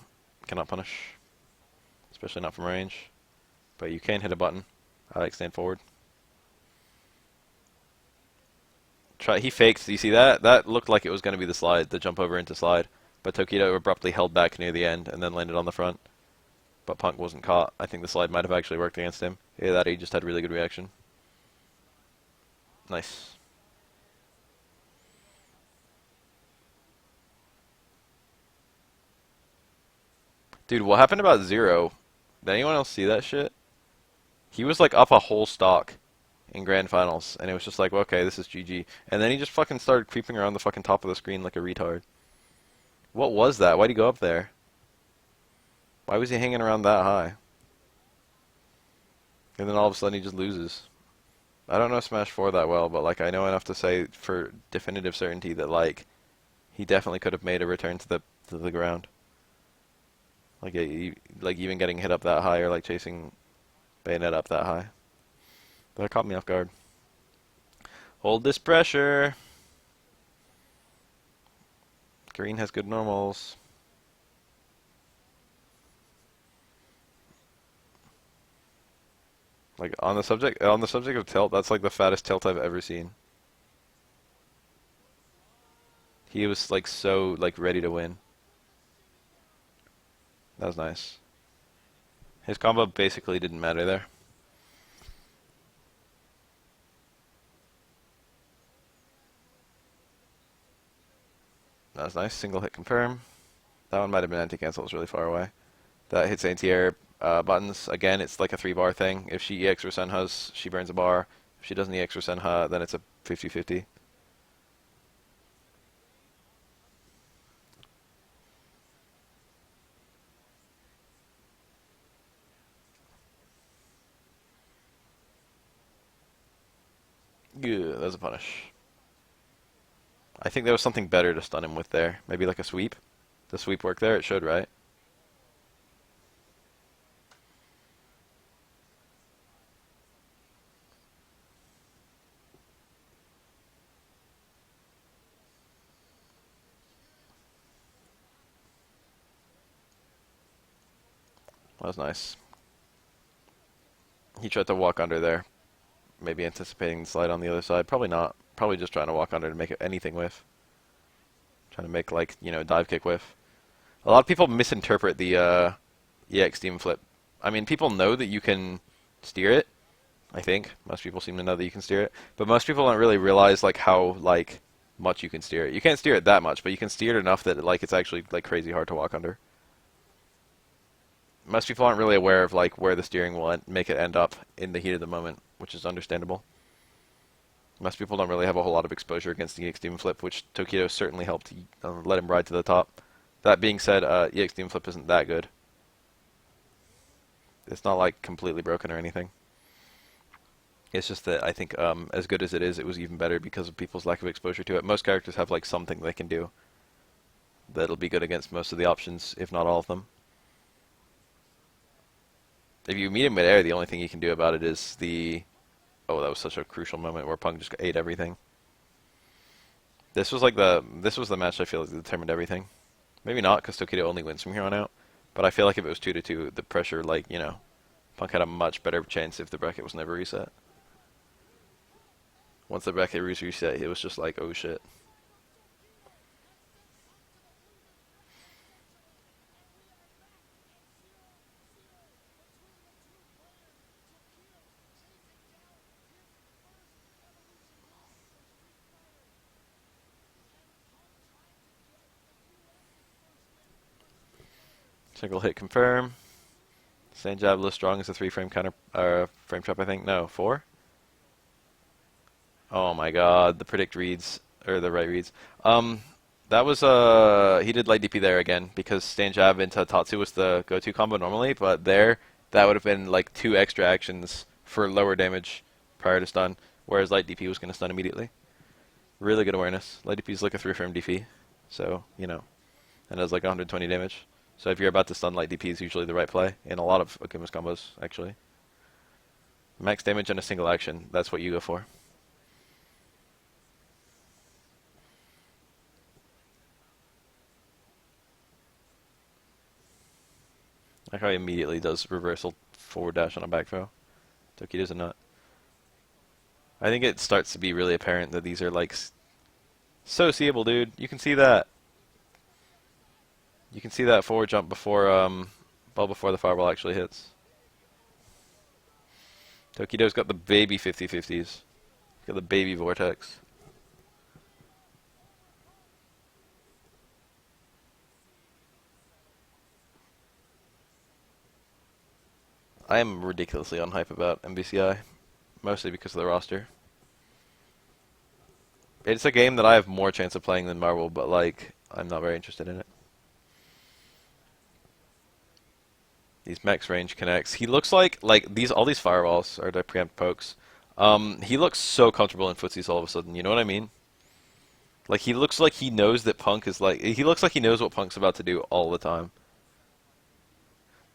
Cannot punish. Especially not from range. But you can hit a button. I like stand forward. He faked. Do you see that? That looked like it was going to be the slide, the jump over into slide. But Tokido abruptly held back near the end and then landed on the front. But Punk wasn't caught. I think the slide might have actually worked against him. Yeah, that he just had really good reaction. Nice. Dude, what happened about Zero? Did anyone else see that shit? He was like up a whole stock in grand finals, and it was just like, well, okay, this is GG. And then he just fucking started creeping around the fucking top of the screen like a retard. What was that? Why'd he go up there? Why was he hanging around that high? And then all of a sudden he just loses. I don't know Smash 4 that well, but like I know enough to say for definitive certainty that like he definitely could have made a return to the ground. Like like even getting hit up that high or like chasing Bayonet up that high. That caught me off guard. Hold this pressure. Green has good normals. Like on the subject of tilt, that's like the fattest tilt I've ever seen. He was like so like ready to win. That was nice. His combo basically didn't matter there. That was nice. Single hit confirm. That one might have been anti-cancel. It was really far away. That hits anti-air buttons. Again, it's like a 3-bar thing. If she EX or Senhas, she burns a bar. If she doesn't EX or Senha, then it's a 50-50. Yeah, that was a punish. I think there was something better to stun him with there. Maybe like a sweep. The sweep work there? It should, right? That was nice. He tried to walk under there. Maybe anticipating the slide on the other side. Probably not. Probably just trying to walk under to make anything whiff. Trying to make, like, dive kick whiff. A lot of people misinterpret the EX steam flip. I mean, people know that you can steer it. I think most people seem to know that you can steer it, but most people don't really realize like how much you can steer it. You can't steer it that much, but you can steer it enough that it's actually like crazy hard to walk under. Most people aren't really aware of like where the steering will make it end up in the heat of the moment, which is understandable. Most people don't really have a whole lot of exposure against the EX Demon Flip, which Tokido certainly helped let him ride to the top. That being said, EX Demon Flip isn't that good. It's not like completely broken or anything. It's just that I think as good as it was even better because of people's lack of exposure to it. Most characters have like something they can do that'll be good against most of the options, if not all of them. If you meet him mid-air, the only thing you can do about it is the... Oh, that was such a crucial moment where Punk just ate everything. This was the match I feel like determined everything. Maybe not, because Tokido only wins from here on out. But I feel like if it was 2-2, the pressure, Punk had a much better chance if the bracket was never reset. Once the bracket was reset, it was just like, oh shit. Single hit confirm. Same jab, less strong as a 3-frame counter, frame trap, I think. No, 4? Oh my god, the predict reads, or the right reads. That was, he did light DP there again, because stand jab into Tatsu was the go-to combo normally, but there, that would have been like 2 extra actions for lower damage prior to stun, whereas light DP was going to stun immediately. Really good awareness. Light DP is like a 3-frame DP, so, and does like 120 damage. So if you're about to stun light DP is usually the right play, in a lot of Okuma's combos, actually. Max damage in a single action, that's what you go for. Like how he immediately does reversal forward dash on a back throw. Tokido's a nut. I think it starts to be really apparent that these are like so seeable, dude. You can see that. You can see that forward jump before well before the fireball actually hits. Tokido's got the baby 50-50s. Got the baby vortex. I am ridiculously unhype about MBCI, mostly because of the roster. It's a game that I have more chance of playing than Marvel, but I'm not very interested in it. These max range connects. He looks like all these fireballs are the preempt pokes. He looks so comfortable in footsies all of a sudden. You know what I mean? Like he looks like he knows that Punk is he looks like he knows what Punk's about to do all the time.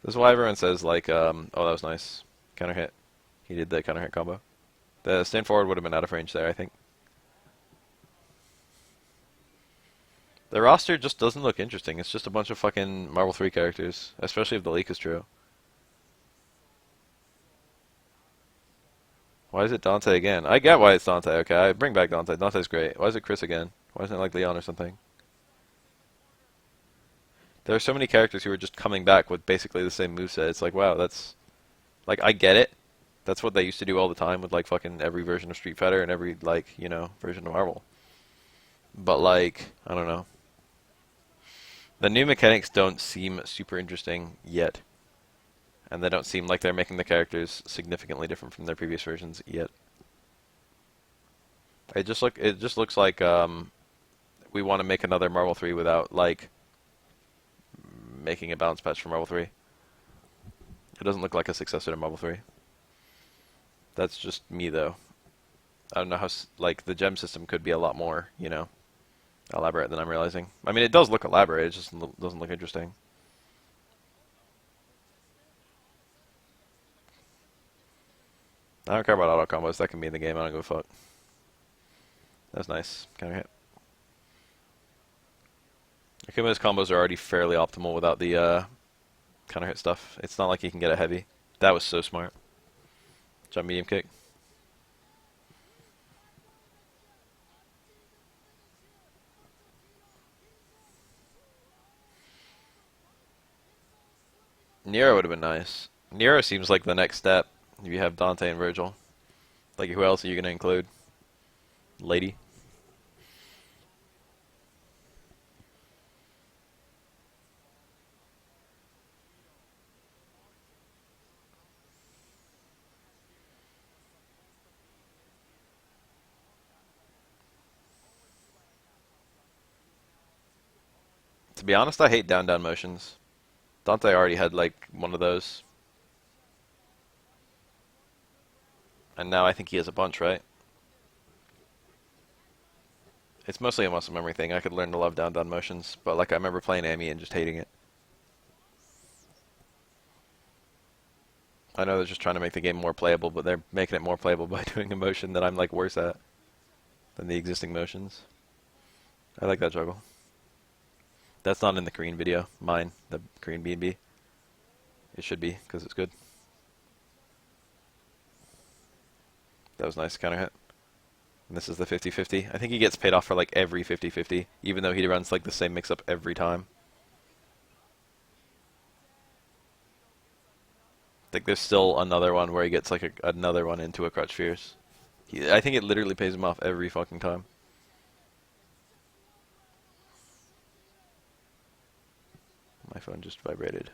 This is why everyone says oh, that was nice. Counter hit. He did the counter hit combo. The stand forward would have been out of range there, I think. The roster just doesn't look interesting. It's just a bunch of fucking Marvel 3 characters, especially if the leak is true. Why is it Dante again? I get why it's Dante, okay. I bring back Dante. Dante's great. Why is it Chris again? Why isn't it like Leon or something? There are so many characters who are just coming back with basically the same moveset. It's like, wow, that's... I get it. That's what they used to do all the time with, fucking every version of Street Fighter and every, version of Marvel. But, I don't know. The new mechanics don't seem super interesting yet, and they don't seem like they're making the characters significantly different from their previous versions yet. It just looks like we want to make another Marvel 3 without like making a balance patch for Marvel 3. It doesn't look like a successor to Marvel 3. That's just me though. I don't know how like the gem system could be a lot more, elaborate than I'm realizing. I mean, it does look elaborate. It just doesn't look interesting. I don't care about auto combos. That can be in the game. I don't give a fuck. That's nice. Counter hit. Akuma's combos are already fairly optimal without the counter hit stuff. It's not like he can get a heavy. That was so smart. Jump medium kick. Nero would have been nice. Nero seems like the next step if you have Dante and Virgil. Like, who else are you going to include? Lady? To be honest, I hate down-down motions. Dante already had, like, one of those. And now I think he has a bunch, right? It's mostly a muscle memory thing. I could learn to love down-down motions, but, like, I remember playing Amy and just hating it. I know they're just trying to make the game more playable, but they're making it more playable by doing a motion that I'm, like, worse at than the existing motions. I like that juggle. That's not in the Karin video. Mine, the Karin B&B. It should be, because it's good. That was nice counter hit. And this is the 50-50. I think he gets paid off for like every 50-50, even though he runs like the same mix-up every time. I think there's still another one where he gets like another one into a crutch fierce. I think it literally pays him off every fucking time. My phone just vibrated.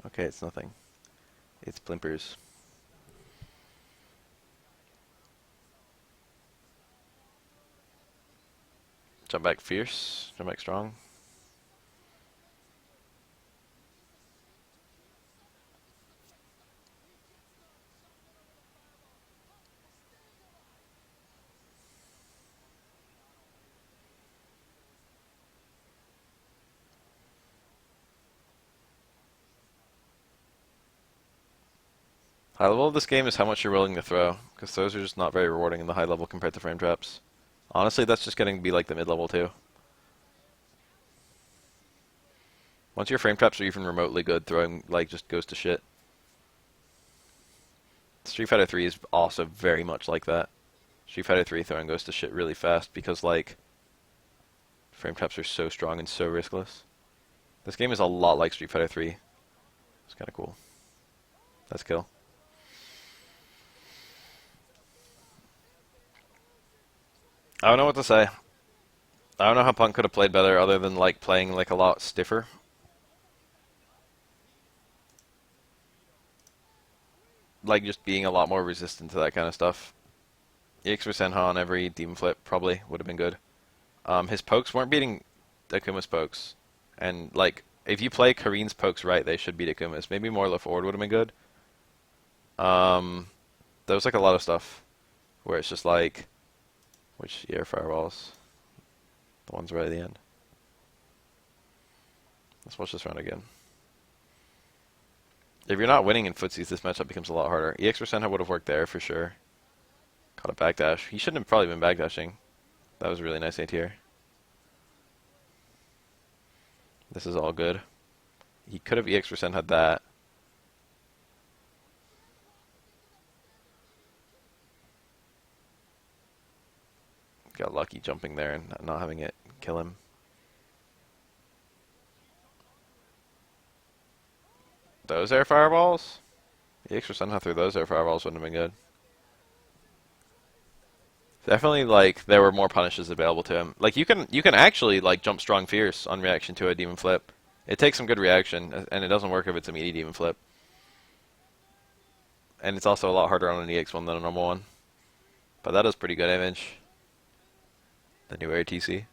Okay, it's nothing. It's blimpers. Jump back fierce. Jump back strong. High level of this game is how much you're willing to throw, because those are just not very rewarding in the high level compared to frame traps. Honestly, that's just getting to be like the mid level too. Once your frame traps are even remotely good, throwing like just goes to shit. Street Fighter 3 is also very much like that. Street Fighter 3 throwing goes to shit really fast because like frame traps are so strong and so riskless. This game is a lot like Street Fighter 3. It's kind of cool. That's kill. I don't know what to say. I don't know how Punk could have played better other than like playing like a lot stiffer. Like just being a lot more resistant to that kind of stuff. EX for Senha on every Demon Flip probably would have been good. His pokes weren't beating Akuma's pokes. And like if you play Karin's pokes right, they should beat Akuma's. Maybe more low forward would have been good. There was like a lot of stuff where it's just like which air fireballs? The ones right at the end. Let's watch this round again. If you're not winning in footsies, this matchup becomes a lot harder. EX for Senha would have worked there for sure. Caught a backdash. He shouldn't have probably been backdashing. That was a really nice A-tier. This is all good. He could have EX for Senha had that. Got lucky jumping there and not having it kill him. Those air fireballs? EX for Senha through those air fireballs wouldn't have been good. Definitely, like there were more punishes available to him. Like you can actually like jump strong fierce on reaction to a demon flip. It takes some good reaction, and it doesn't work if it's a meaty demon flip. And it's also a lot harder on an EX one than a normal one. But that does pretty good damage. The new ATC.